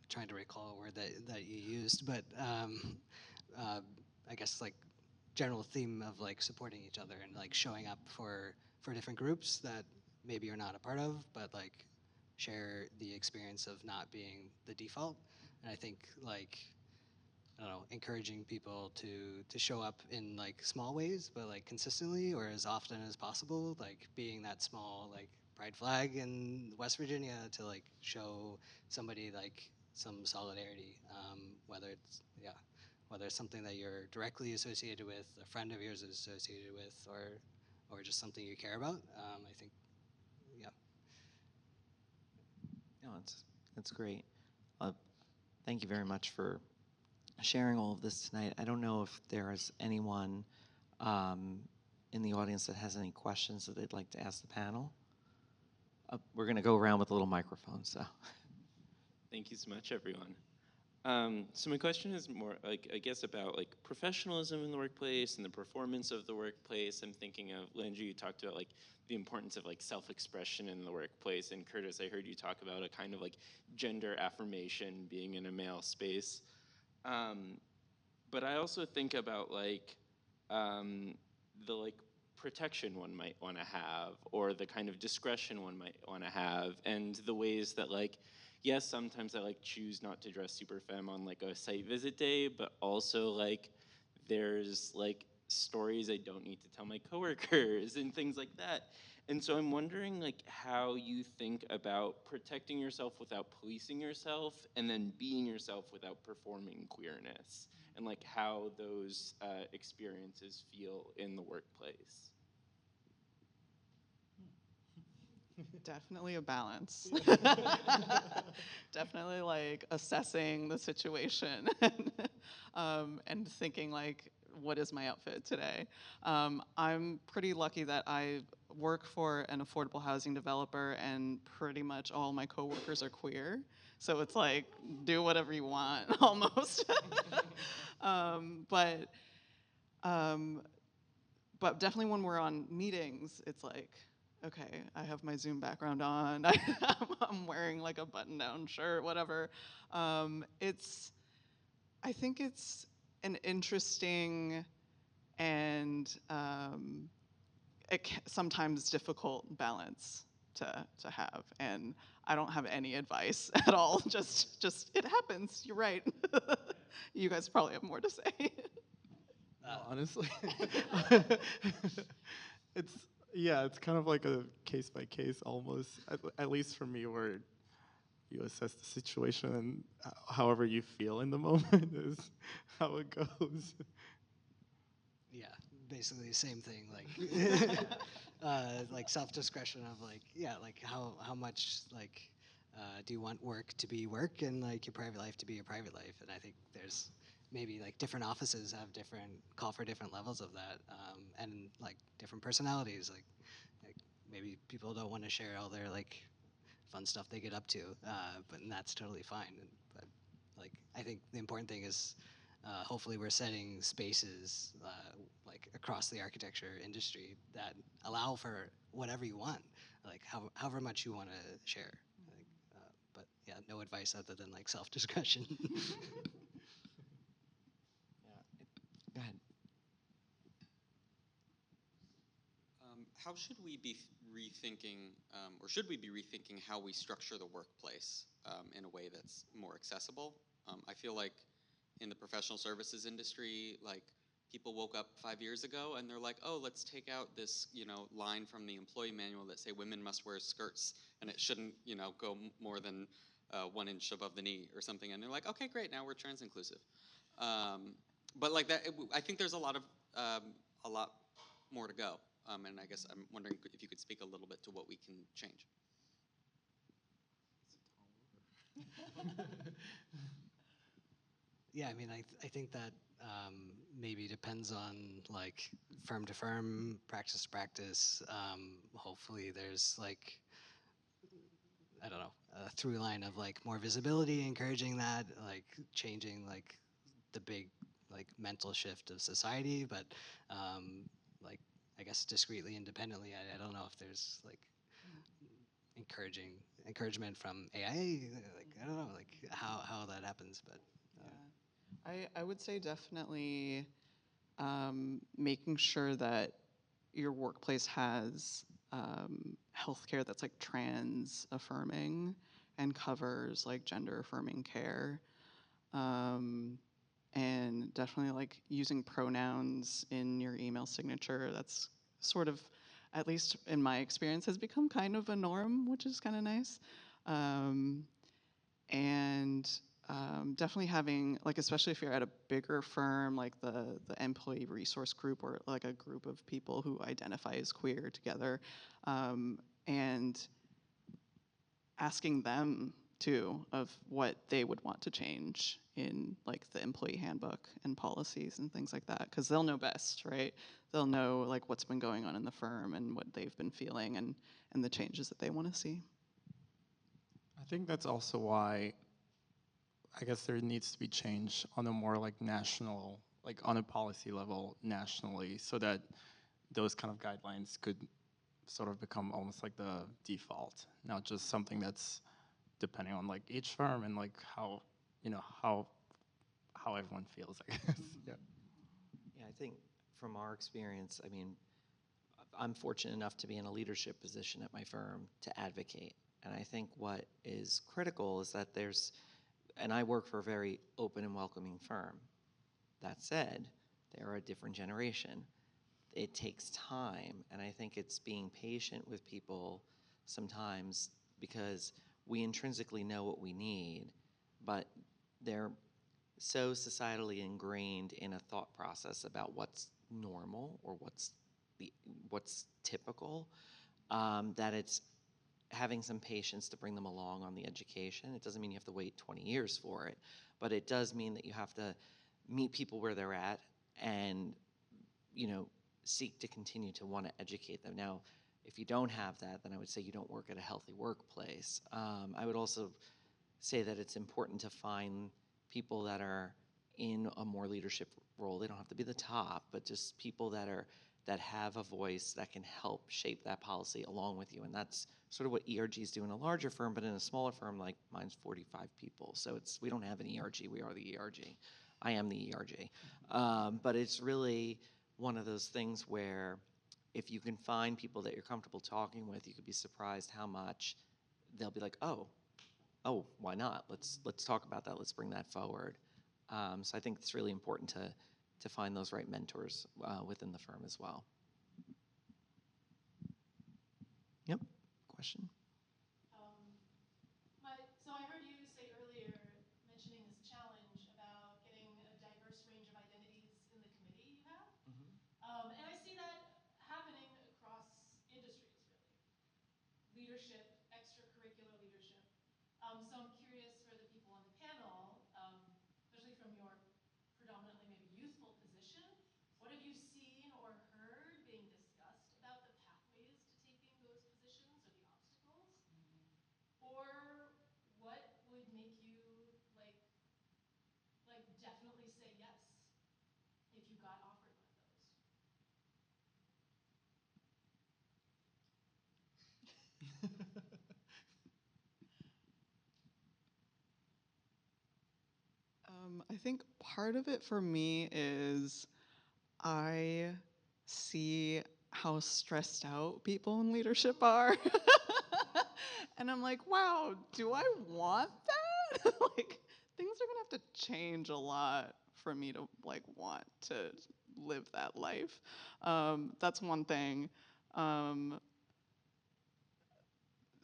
trying to recall a word that you used, but I guess like general theme of like supporting each other and like showing up for different groups that maybe you're not a part of, but like share the experience of not being the default. And I think like, I don't know, encouraging people to show up in like small ways, but like consistently or as often as possible, like being that small like pride flag in West Virginia to like show somebody like some solidarity, whether it's something that you're directly associated with, a friend of yours is associated with, or just something you care about. I think, yeah. No, it's great. Thank you very much for sharing all of this tonight. I don't know if there is anyone in the audience that has any questions that they'd like to ask the panel. We're going to go around with a little microphone, so. Thank you so much, everyone. So my question is more like, I guess, about like professionalism in the workplace and the performance of the workplace. I'm thinking of, Landry, you talked about like the importance of like self-expression in the workplace, and Curtis, I heard you talk about a kind of like gender affirmation being in a male space. But I also think about like the like protection one might want to have, or the kind of discretion one might want to have, and the ways that like, yes, sometimes I like choose not to dress super femme on like a site visit day, but also like there's like stories I don't need to tell my coworkers and things like that. And so I'm wondering like how you think about protecting yourself without policing yourself, and then being yourself without performing queerness, and like how those experiences feel in the workplace. Definitely a balance. Definitely like assessing the situation and thinking like, what is my outfit today? I'm pretty lucky that I work for an affordable housing developer and pretty much all my coworkers are queer. So it's like, do whatever you want almost. But definitely when we're on meetings, it's like, okay, I have my Zoom background on. I'm wearing like a button-down shirt, whatever. I think it's an interesting and sometimes difficult balance to have. And I don't have any advice at all. Just it happens. You're right. You guys probably have more to say. Honestly, Yeah, it's kind of like a case by case almost, at least for me, where you assess the situation and however you feel in the moment is how it goes. Yeah, basically the same thing. Like self-discretion of like, yeah, like how much like do you want work to be work and like your private life to be your private life? And I think there's maybe like different offices have different call for different levels of that, and like different personalities. Like maybe people don't want to share all their like fun stuff they get up to, but and that's totally fine. But like I think the important thing is hopefully we're setting spaces like across the architecture industry that allow for whatever you want, like however much you want to share. Like, but yeah, no advice other than like self-discretion. Go ahead. How should we be rethinking, or should we be rethinking how we structure the workplace in a way that's more accessible? I feel like in the professional services industry, like people woke up 5 years ago and they're like, oh, let's take out this, line from the employee manual that say women must wear skirts and it shouldn't, go more than 1 inch above the knee or something. And they're like, okay, great, now we're trans inclusive. But like that, I think there's a lot more to go. And I guess I'm wondering if you could speak a little bit to what we can change. Yeah, I mean, I think that maybe depends on like firm to firm, practice to practice. Hopefully, there's like I don't know a through line of like more visibility, encouraging that, like changing like the big like mental shift of society. But like I guess discreetly, independently, I don't know if there's like encouragement from AIA. Like I don't know like how that happens, but. I would say definitely making sure that your workplace has healthcare that's like trans affirming and covers like gender affirming care. And definitely like using pronouns in your email signature. That's sort of, at least in my experience, has become kind of a norm, which is kind of nice. And definitely having, like, especially if you're at a bigger firm, like the employee resource group or like a group of people who identify as queer together, and asking them too of what they would want to change in like the employee handbook and policies and things like that, because they'll know best, right? They'll know like what's been going on in the firm and what they've been feeling and the changes that they want to see. I think that's also why I guess there needs to be change on a more like national, like on a policy level nationally, so that those kind of guidelines could sort of become almost like the default, not just something that's depending on like each firm and like how, how everyone feels, I guess. Yeah. Yeah, I think from our experience, I mean, I'm fortunate enough to be in a leadership position at my firm to advocate. And I think what is critical is that and I work for a very open and welcoming firm. That said, they're a different generation. It takes time, and I think it's being patient with people sometimes because we intrinsically know what we need, but they're so societally ingrained in a thought process about what's normal or what's typical, that it's having some patience to bring them along on the education. It doesn't mean you have to wait 20 years for it, but it does mean that you have to meet people where they're at and, seek to continue to want to educate them. Now, if you don't have that, then I would say you don't work at a healthy workplace. I would also say that it's important to find people that are in a more leadership role. They don't have to be the top, but just people that have a voice that can help shape that policy along with you. And that's sort of what ERGs do in a larger firm, but in a smaller firm like mine's 45 people. So we don't have an ERG, we are the ERG. I am the ERG. But it's really one of those things where if you can find people that you're comfortable talking with, you could be surprised how much they'll be like, oh, why not? Let's talk about that. Let's bring that forward. So I think it's really important to find those right mentors within the firm as well. Yep. Question? So I heard you say earlier, mentioning this challenge about getting a diverse range of identities in the committee you have. And I see that happening across industries, really. Leadership, extracurricular leadership. So I'm curious for the people on the panel, especially from your predominantly maybe youthful position, what have you seen or heard being discussed about the pathways to taking those positions or the obstacles? Or what would make you like definitely say yes if you got offered one of those? I think part of it for me is I see how stressed out people in leadership are. And I'm like, wow, do I want that? Like, things are gonna have to change a lot for me to want to live that life. That's one thing.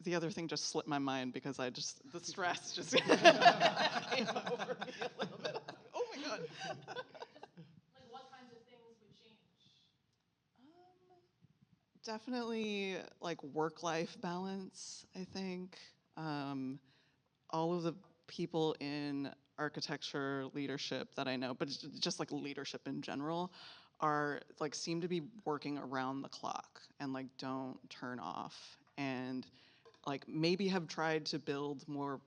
The other thing just slipped my mind because the stress just came over me a little bit. Oh my God. Like what kinds of things would change? Definitely like work-life balance, I think. All of the people in architecture leadership that I know, but just like leadership in general, are like seem to be working around the clock and like don't turn off, and like maybe have tried to build more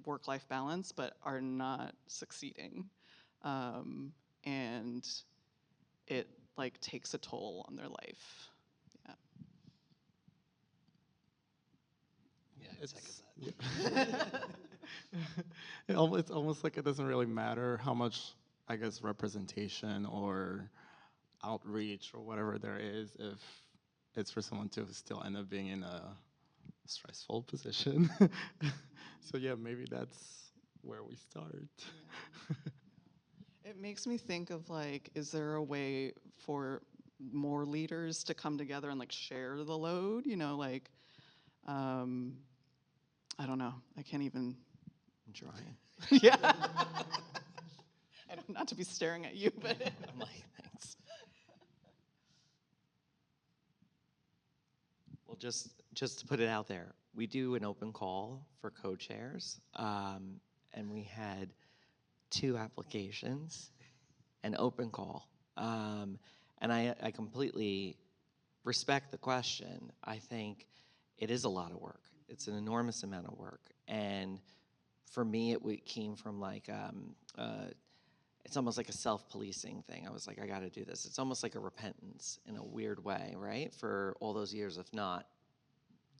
work-life balance but are not succeeding. And it like takes a toll on their life. Yeah. Yeah, It's, second that. it's almost like it doesn't really matter how much, I guess, representation or outreach or whatever there is if it's for someone to still end up being in a stressful position. So yeah, maybe that's where we start. It makes me think of like, is there a way for more leaders to come together and like share the load? You know, like, I don't know. I can't even. I'm trying. Yeah. I don't, not to be staring at you, but. I'm like, thanks. Well, just to put it out there, we do an open call for co-chairs, and we had 2 applications, an open call, and I completely respect the question. I think it is a lot of work. It's an enormous amount of work, and for me, it came from like it's almost like a self-policing thing. I was like, I got to do this. It's almost like a repentance in a weird way, right? For all those years of not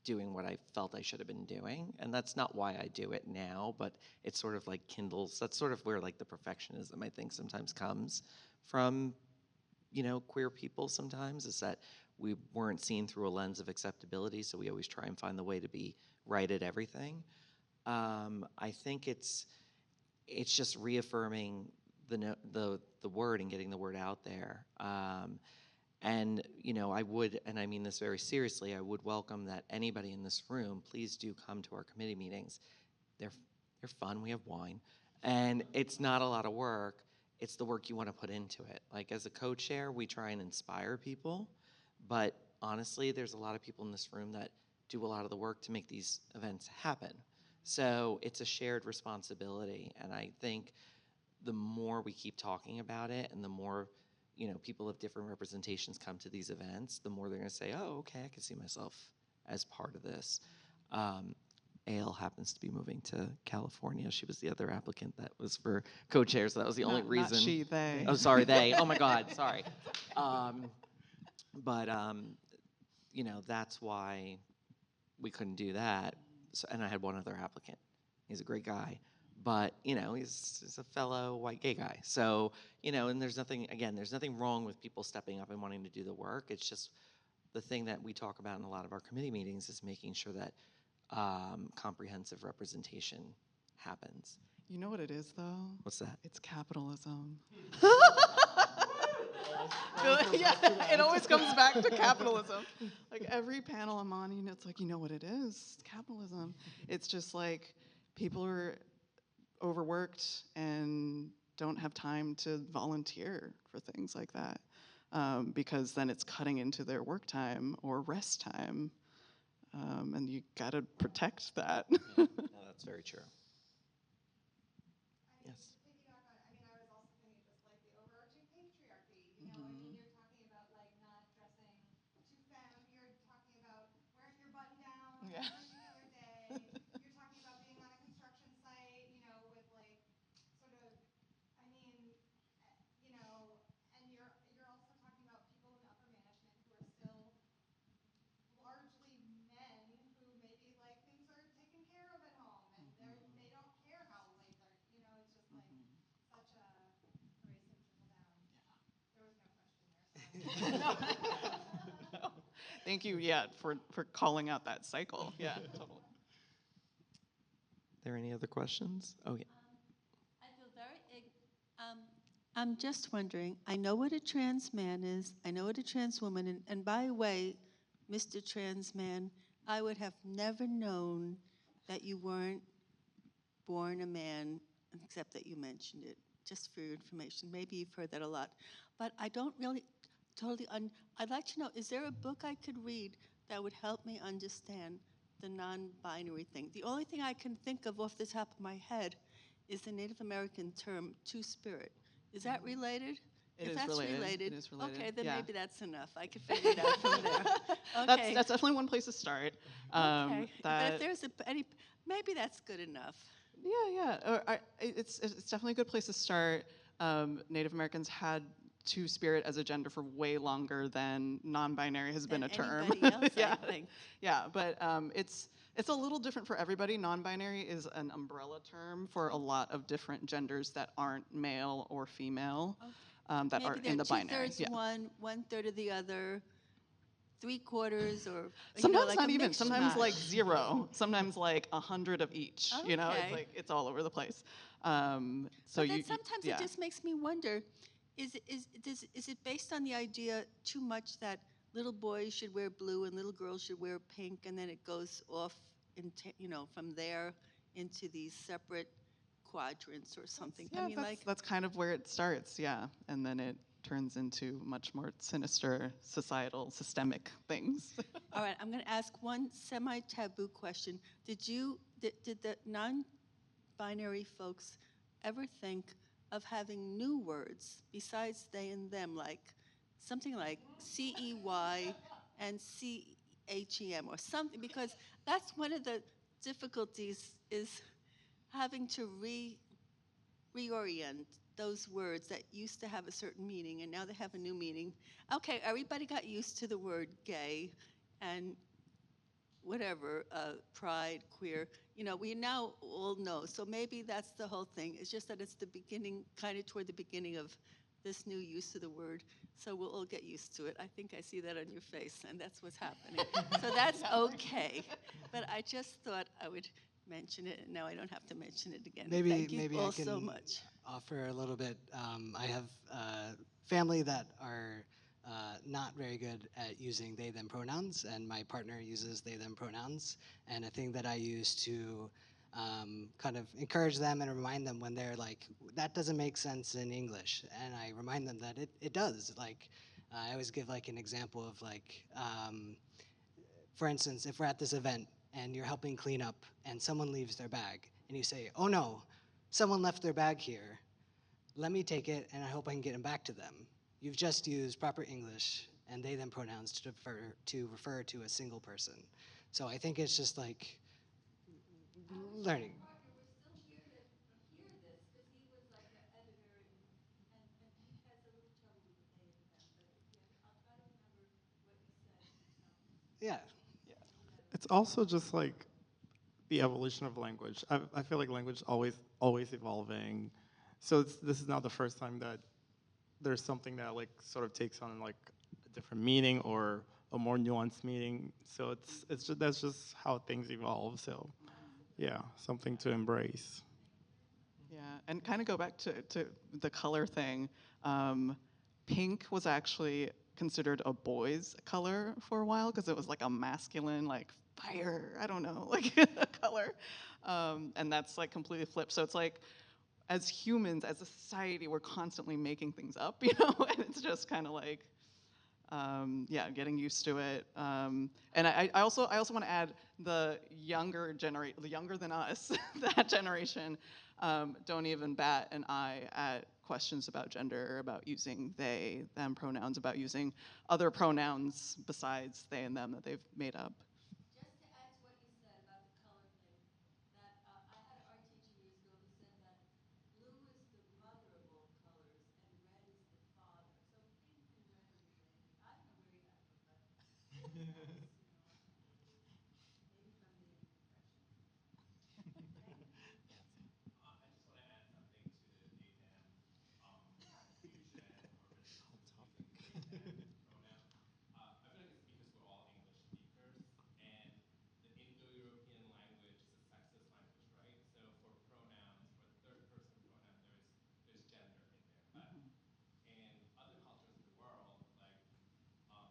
doing what I felt I should have been doing. And that's not why I do it now, but it sort of like kindles. That's sort of where like the perfectionism, I think, sometimes comes from, queer people sometimes, is that we weren't seen through a lens of acceptability, so we always try and find the way to be right at everything. I think it's just reaffirming the word and getting the word out there. And I would, and I mean this very seriously, I would welcome that anybody in this room, please do come to our committee meetings. They're fun, we have wine, and it's not a lot of work. It's the work you want to put into it. Like as a co-chair, we try and inspire people, but honestly, there's a lot of people in this room that do a lot of the work to make these events happen. So it's a shared responsibility, and I think the more we keep talking about it and the more people of different representations come to these events, the more they're going to say, oh, okay, I can see myself as part of this. AL happens to be moving to California. She was the other applicant that was for co-chair, so that was the only reason. Not she, they. Oh, sorry, they. Oh my God, sorry. But that's why we couldn't do that. So, and I had one other applicant. He's a great guy, but he's a fellow white gay guy. So and there's nothing wrong with people stepping up and wanting to do the work. It's just the thing that we talk about in a lot of our committee meetings is making sure that comprehensive representation happens. You know what it is, though? What's that? It's capitalism. Yeah, it always comes back to capitalism. Like every panel I'm on, it's like, you know what it is? It's capitalism. It's just like people are overworked and don't have time to volunteer for things like that, because then it's cutting into their work time or rest time, and you gotta protect that. No, that's very true. Yes. To piggyback on, I was also thinking just like the overarching patriarchy, you're talking about like not dressing too femme, you're talking about wearing your button down on Yeah. a particular day, you're talking about being on a construction site, with like sort of, I mean, and you're also talking about people in upper management who are still largely men who maybe like things are taken care of at home and they don't care how late they're, it's just like such a pervasive trickle down. There was no question there. Thank you, for calling out that cycle. Yeah, totally. Are there any other questions? Oh, yeah. I feel I'm just wondering, I know what a trans man is, I know what a trans woman, and by the way, Mr. Trans Man, I would have never known that you weren't born a man, except that you mentioned it, just for your information. Maybe you've heard that a lot. But I don't really totally, I'd like to know, is there a book I could read that would help me understand the non-binary thing? The only thing I can think of off the top of my head is the Native American term two-spirit. Is that related? It If is that's related. It is related. Okay, then Yeah. maybe that's enough. I could figure it out from there. Okay. That's definitely one place to start. Okay. But That- if there's any, maybe that's good enough. Yeah. It's definitely a good place to start. Native Americans had two-spirit as a gender for way longer than non-binary has been a term. Anybody else, Yeah. I think. Yeah, but it's a little different for everybody. Non-binary is an umbrella term for a lot of different genders that aren't male or female, that Maybe are they're in the binary. two-thirds Yeah. one third of the other, three-quarters, or Sometimes like not a even. Sometimes mishmash. like 0. Sometimes like 100 of each. It's Okay. like it's all over the place. So But you then sometimes yeah. it just makes me wonder: is it based on the idea too much that little boys should wear blue and little girls should wear pink, and then it goes off from there into these separate quadrants or something? Yeah, that's kind of where it starts, yeah. And then it turns into much more sinister societal, systemic things. All right, I'm going to ask one semi-taboo question. Did the non-binary folks ever think of having new words besides they and them, like something like CEY and CHEM or something? Because that's one of the difficulties, is having to reorient those words that used to have a certain meaning and now they have a new meaning. Okay, everybody got used to the word gay and whatever, pride, queer, we now all know. So maybe that's the whole thing. It's just that it's the beginning, kind of toward the beginning of this new use of the word. So we'll all get used to it. I think I see that on your face, and that's what's happening. So that's okay. But I just thought I would mention it, and now I don't have to mention it again. Thank you all so much. Offer a little bit. I have family that are not very good at using they, them pronouns, and my partner uses they, them pronouns. And a thing that I use to kind of encourage them and remind them when they're like, that doesn't make sense in English. And I remind them that it does. Like, I always give like an example of like, for instance, if we're at this event and you're helping clean up and someone leaves their bag and you say, oh no, someone left their bag here. Let me take it and I hope I can get it back to them. You've just used proper English and they, them pronouns to refer to a single person. So I think it's just like learning. We're still here to hear this because he was like an editor and he has a little trouble with the they and them. But I'll try to remember what you said. Yeah. It's also just like the evolution of language. I feel like language is always evolving. So this is not the first time that there's something that like sort of takes on like a different meaning or a more nuanced meaning. So that's just how things evolve. So yeah, something to embrace. Yeah, and kind of go back to the color thing. pink was actually considered a boy's color for a while because it was like a masculine, like fire, I don't know, like color. And that's like completely flipped. So it's like, as humans, as a society, we're constantly making things up, and it's just kind of like, yeah, getting used to it. And I also want to add the younger than us, that generation, don't even bat an eye at questions about gender, about using they, them pronouns, about using other pronouns besides they and them that they've made up. Just to add to what you said about the color thing, that I had an art teacher years ago who said that blue is the mother of all colors and red is the father. So pink and red are related. I don't know where he got it from, but that's, maybe from the Depression. Thank you. I just want to add something to the they them confusion or resistance to using they them pronoun. I feel like it's because we're all English speakers, and the Indo-European language is a sexist language, right? So for pronouns, for third-person pronoun, there's gender in there, but in other cultures in the world, like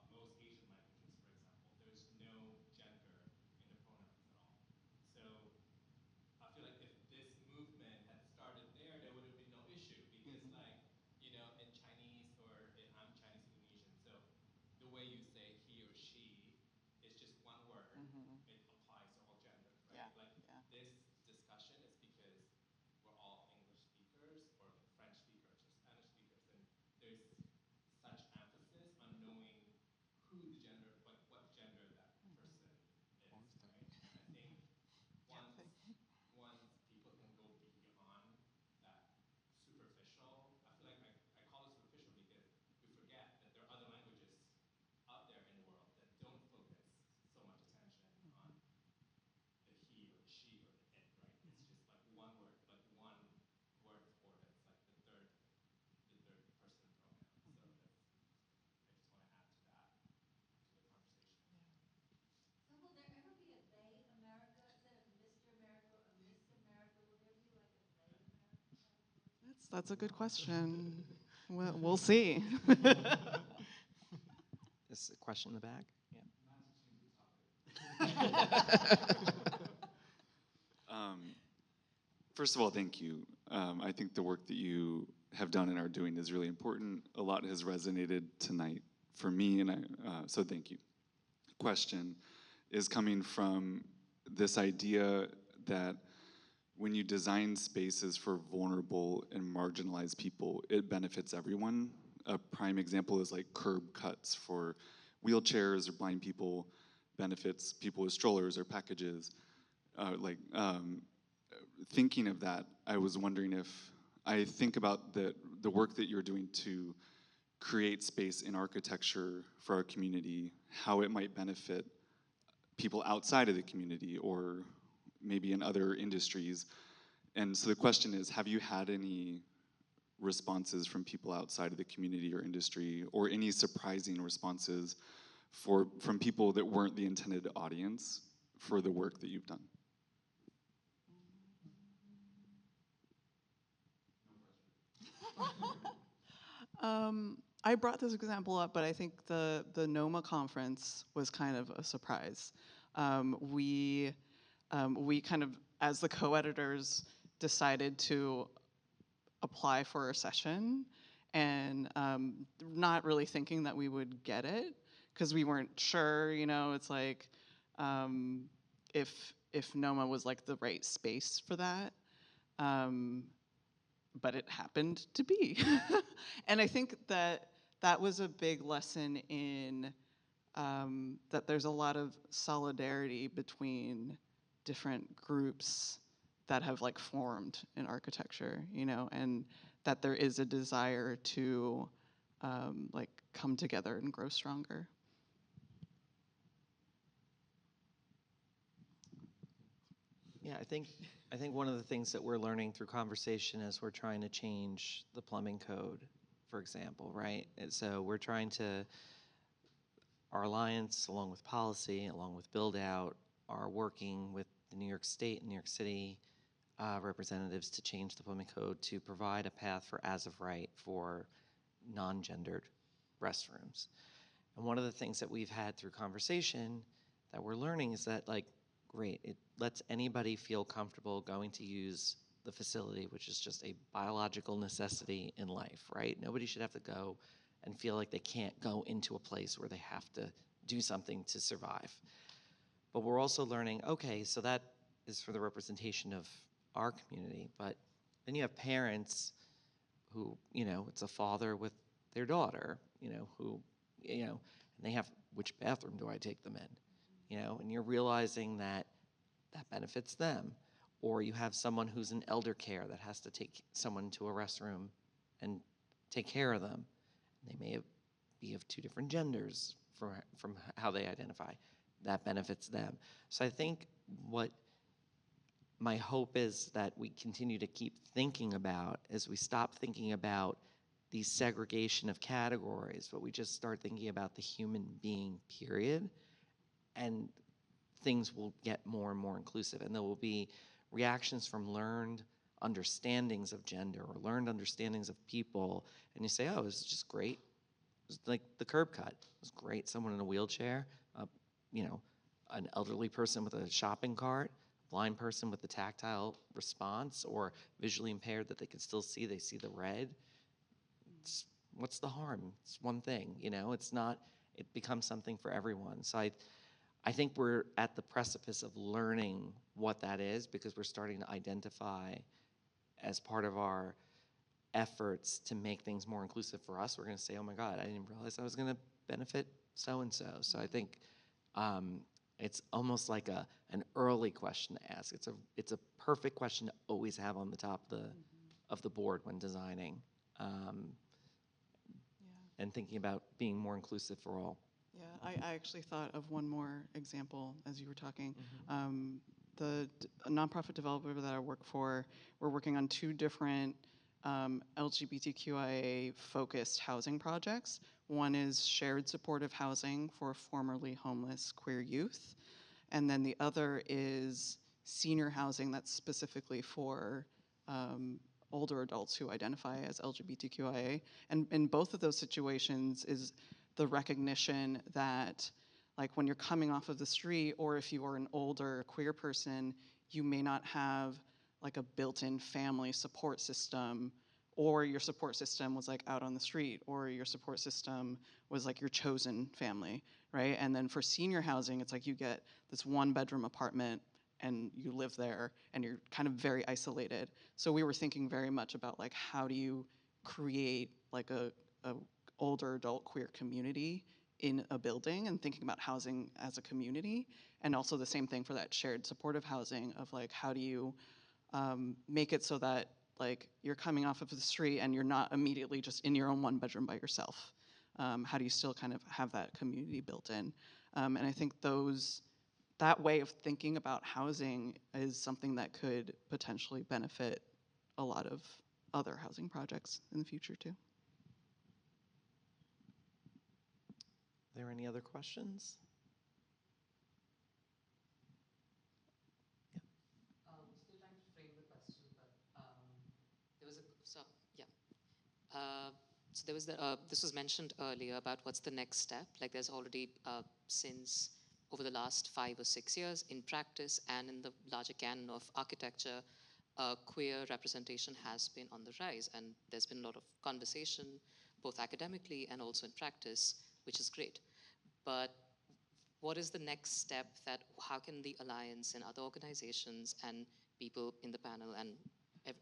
most Asian languages, for example, there's no gender in the pronouns at all. So I feel like if this movement had started there would have been no issue because like, in Chinese or I'm Chinese Indonesian, so the way you say he or she is just one word. It applies to all genders, right? Yeah, Like yeah. this discussion is because we're all English speakers or French speakers or Spanish speakers, and there's such emphasis on knowing who the gender, like what gender that person is, right? And I think once people can go beyond that superficial, I feel like I call it superficial because we forget that there are other languages out there in the world that don't focus so much attention on the he or the she or the it, right? It's just like one word for it. It's like the third person pronoun. So that's, I just want to add to that, to the conversation. So will there ever be a they America instead of Mr. America or Miss America? Will there be like a they America? That's a good question. Well, we'll see. Is a question in the back? Yeah. First of all, thank you. I think the work that you have done and are doing is really important. A lot has resonated tonight for me, and so thank you. Question is coming from this idea that when you design spaces for vulnerable and marginalized people, it benefits everyone. A prime example is like curb cuts for wheelchairs or blind people, benefits people with strollers or packages. Thinking of that, I was wondering if I think about the work that you're doing to create space in architecture for our community, how it might benefit people outside of the community or maybe in other industries. And so the question is, have you had any responses from people outside of the community or industry, or any surprising responses from people that weren't the intended audience for the work that you've done? I brought this example up, but I think the NOMA conference was kind of a surprise. We kind of, as the co-editors, decided to apply for a session, and not really thinking that we would get it, because we weren't sure. It's like if NOMA was like the right space for that. But it happened to be. And I think that was a big lesson in that there's a lot of solidarity between different groups that have like formed in architecture, and that there is a desire to like come together and grow stronger. Yeah, I think one of the things that we're learning through conversation is we're trying to change the plumbing code, for example, right? And so we're trying to, our alliance, along with policy, along with build out, are working with the New York State and New York City representatives to change the plumbing code to provide a path for as of right for non-gendered restrooms. And one of the things that we've had through conversation that we're learning is that, like, great, it lets anybody feel comfortable going to use the facility, which is just a biological necessity in life, right? Nobody should have to go and feel like they can't go into a place where they have to do something to survive. But we're also learning, okay, so that is for the representation of our community, but then you have parents who, you know, it's a father with their daughter, you know, who, you know, and they have, which bathroom do I take them in? You know, and you're realizing that that benefits them. Or you have someone who's in elder care that has to take someone to a restroom and take care of them. They may be of two different genders from how they identify. That benefits them. So I think what my hope is that we continue to keep thinking about as we stop thinking about these segregation of categories, but we just start thinking about the human being, period, and things will get more and more inclusive, and there will be reactions from learned understandings of gender or learned understandings of people, and you say, oh, this is just great. It was like the curb cut. It was great. Someone in a wheelchair, you know, an elderly person with a shopping cart, a blind person with the tactile response, or visually impaired that they can still see, they see the red. What's the harm? It's one thing, you know, it's not, it becomes something for everyone. So I think we're at the precipice of learning what that is, because we're starting to identify as part of our efforts to make things more inclusive for us. We're going to say, oh my God, I didn't realize I was going to benefit so-and-so. So I think it's almost like an early question to ask. It's a perfect question to always have on the top of the board when designing and thinking about being more inclusive for all. Yeah, I actually thought of one more example as you were talking. A nonprofit developer that I work for, we're working on 2 different LGBTQIA focused housing projects. One is shared supportive housing for formerly homeless queer youth, and then the other is senior housing that's specifically for older adults who identify as LGBTQIA. And in both of those situations is the recognition that, like, when you're coming off of the street, or if you are an older queer person, you may not have like a built-in family support system, or your support system was like out on the street, or your support system was like your chosen family, right? And then for senior housing, it's like you get this 1-bedroom apartment and you live there and you're kind of very isolated. So we were thinking very much about, like, how do you create like a older adult queer community in a building, and thinking about housing as a community. And also the same thing for that shared supportive housing of, like, how do you make it so that, like, you're coming off of the street and you're not immediately just in your own 1-bedroom by yourself. How do you still kind of have that community built in? And I think that way of thinking about housing is something that could potentially benefit a lot of other housing projects in the future too. Are there any other questions? Still trying to frame the question, but there was a so there was this was mentioned earlier about what's the next step. Like, there's already since over the last 5 or 6 years in practice and in the larger canon of architecture, queer representation has been on the rise, and there's been a lot of conversation both academically and also in practice, which is great. But what is the next step? How can the Alliance and other organizations and people in the panel, and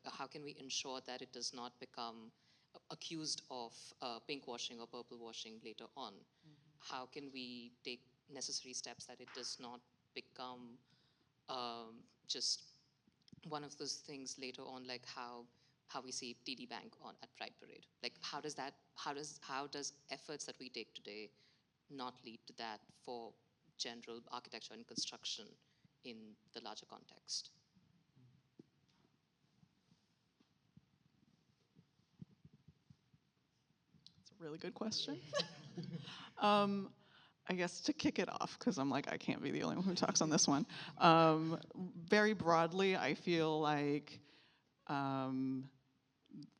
how can we ensure that it does not become accused of pink washing or purple washing later on? How can we take necessary steps that it does not become just one of those things later on, like how we see TD Bank at Pride Parade? Like, how does efforts that we take today not lead to that for general architecture and construction in the larger context? That's a really good question. I guess to kick it off, because I'm like, I can't be the only one who talks on this one. Very broadly, I feel like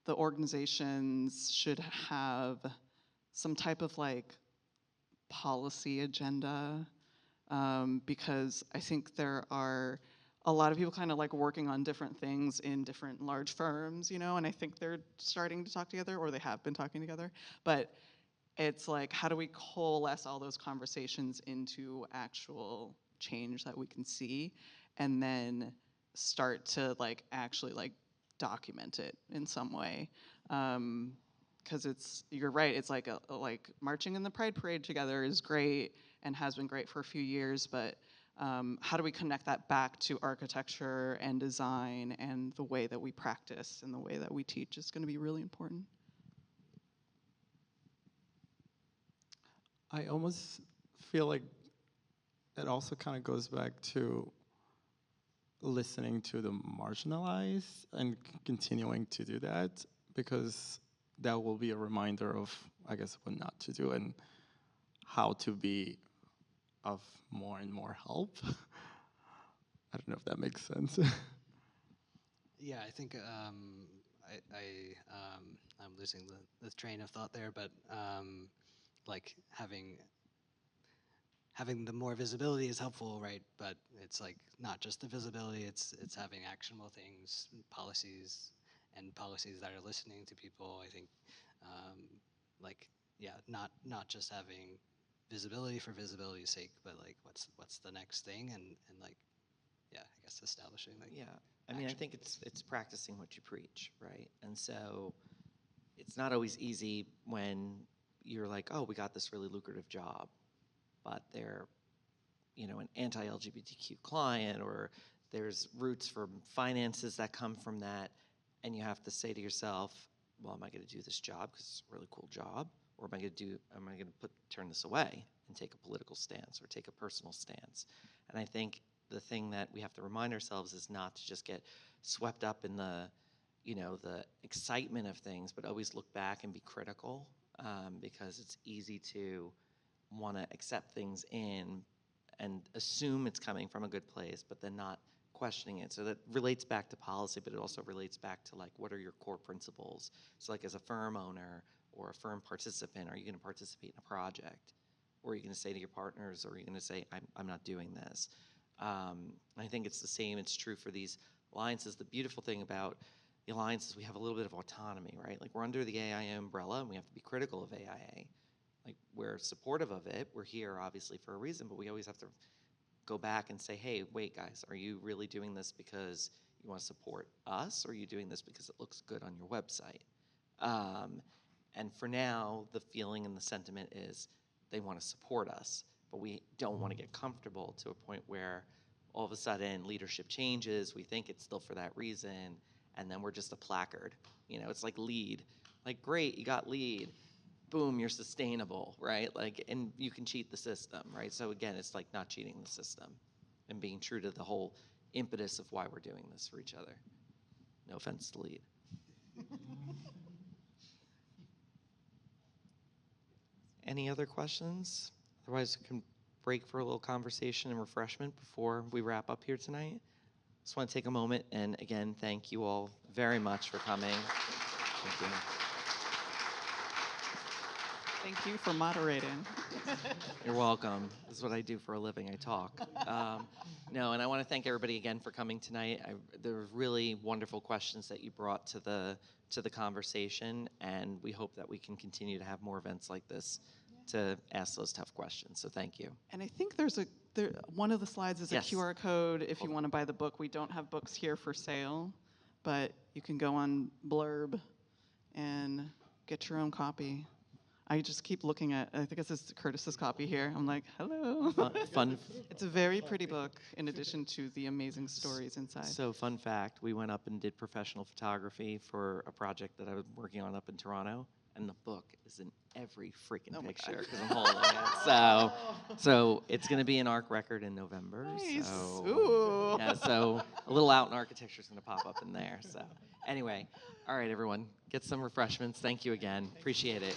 the organizations should have some type of like policy agenda, because I think there are a lot of people kind of like working on different things in different large firms, and I think they're starting to talk together, or they have been talking together. But it's like, how do we coalesce all those conversations into actual change that we can see, and then start to like actually like document it in some way? Because you're right, it's like like marching in the Pride Parade together is great and has been great for a few years, but how do we connect that back to architecture and design, and the way that we practice and the way that we teach is going to be really important. I almost feel like it also kind of goes back to listening to the marginalized and continuing to do that, because that will be a reminder of, I guess, what not to do and how to be of more and more help. I don't know if that makes sense. Yeah, I think I'm losing the train of thought there, but like having the more visibility is helpful, right? But it's like not just the visibility; it's having actionable things, policies that are listening to people. I think, like, yeah, not just having visibility for visibility's sake, but like what's the next thing, and like, yeah, I guess establishing like. Yeah, I mean, I think it's practicing what you preach, right? And so it's not always easy when you're like, oh, we got this really lucrative job, but they're, an anti-LGBTQ client, or there's roots from finances that come from that, and you have to say to yourself, well, am I going to do this job because it's a really cool job, or am I going to turn this away and take a political stance or take a personal stance? And I think the thing that we have to remind ourselves is not to just get swept up in the excitement of things, but always look back and be critical, because it's easy to want to accept things in and assume it's coming from a good place, but then not questioning it. So that relates back to policy, but it also relates back to like, what are your core principles? So like, as a firm owner or a firm participant, are you going to participate in a project? Or are you going to say to your partners, or are you going to say, I'm not doing this? I think it's the same, it's true for these alliances. The beautiful thing about the alliance is we have a little bit of autonomy, right? Like, we're under the AIA umbrella, and we have to be critical of AIA. Like, we're supportive of it. We're here, obviously, for a reason, but we always have to go back and say, hey, wait, guys, are you really doing this because you want to support us, or are you doing this because it looks good on your website? And for now, the feeling and the sentiment is they want to support us, but we don't want to get comfortable to a point where all of a sudden leadership changes, we think it's still for that reason, and then we're just a placard. It's like LEAD. Like, great, you got LEAD. Boom, you're sustainable, right? Like, and you can cheat the system, right? So again, it's like not cheating the system and being true to the whole impetus of why we're doing this for each other. No offense to LEAD. Any other questions? Otherwise, we can break for a little conversation and refreshment before we wrap up here tonight. Just want to take a moment and again, thank you all very much for coming. Thank you. Thank you for moderating. You're welcome. This is what I do for a living. I talk. No, and I want to thank everybody again for coming tonight. There were really wonderful questions that you brought to the conversation, and we hope that we can continue to have more events like this to ask those tough questions. So thank you. And I think one of the slides is Yes. a QR code if you want to buy the book. We don't have books here for sale, but you can go on Blurb and get your own copy. I just keep looking at, I think this is Curtis's copy here. I'm like, hello. Fun. It's a very pretty book in addition to the amazing stories inside. So fun fact, we went up and did professional photography for a project that I was working on up in Toronto, and the book is in every freaking picture because I'm holding it. So it's going to be an ARC record in November. Nice. So, Ooh. yeah, so a little out in architecture is going to pop up in there. So anyway, all right, everyone, get some refreshments. Thank you again. Appreciate it.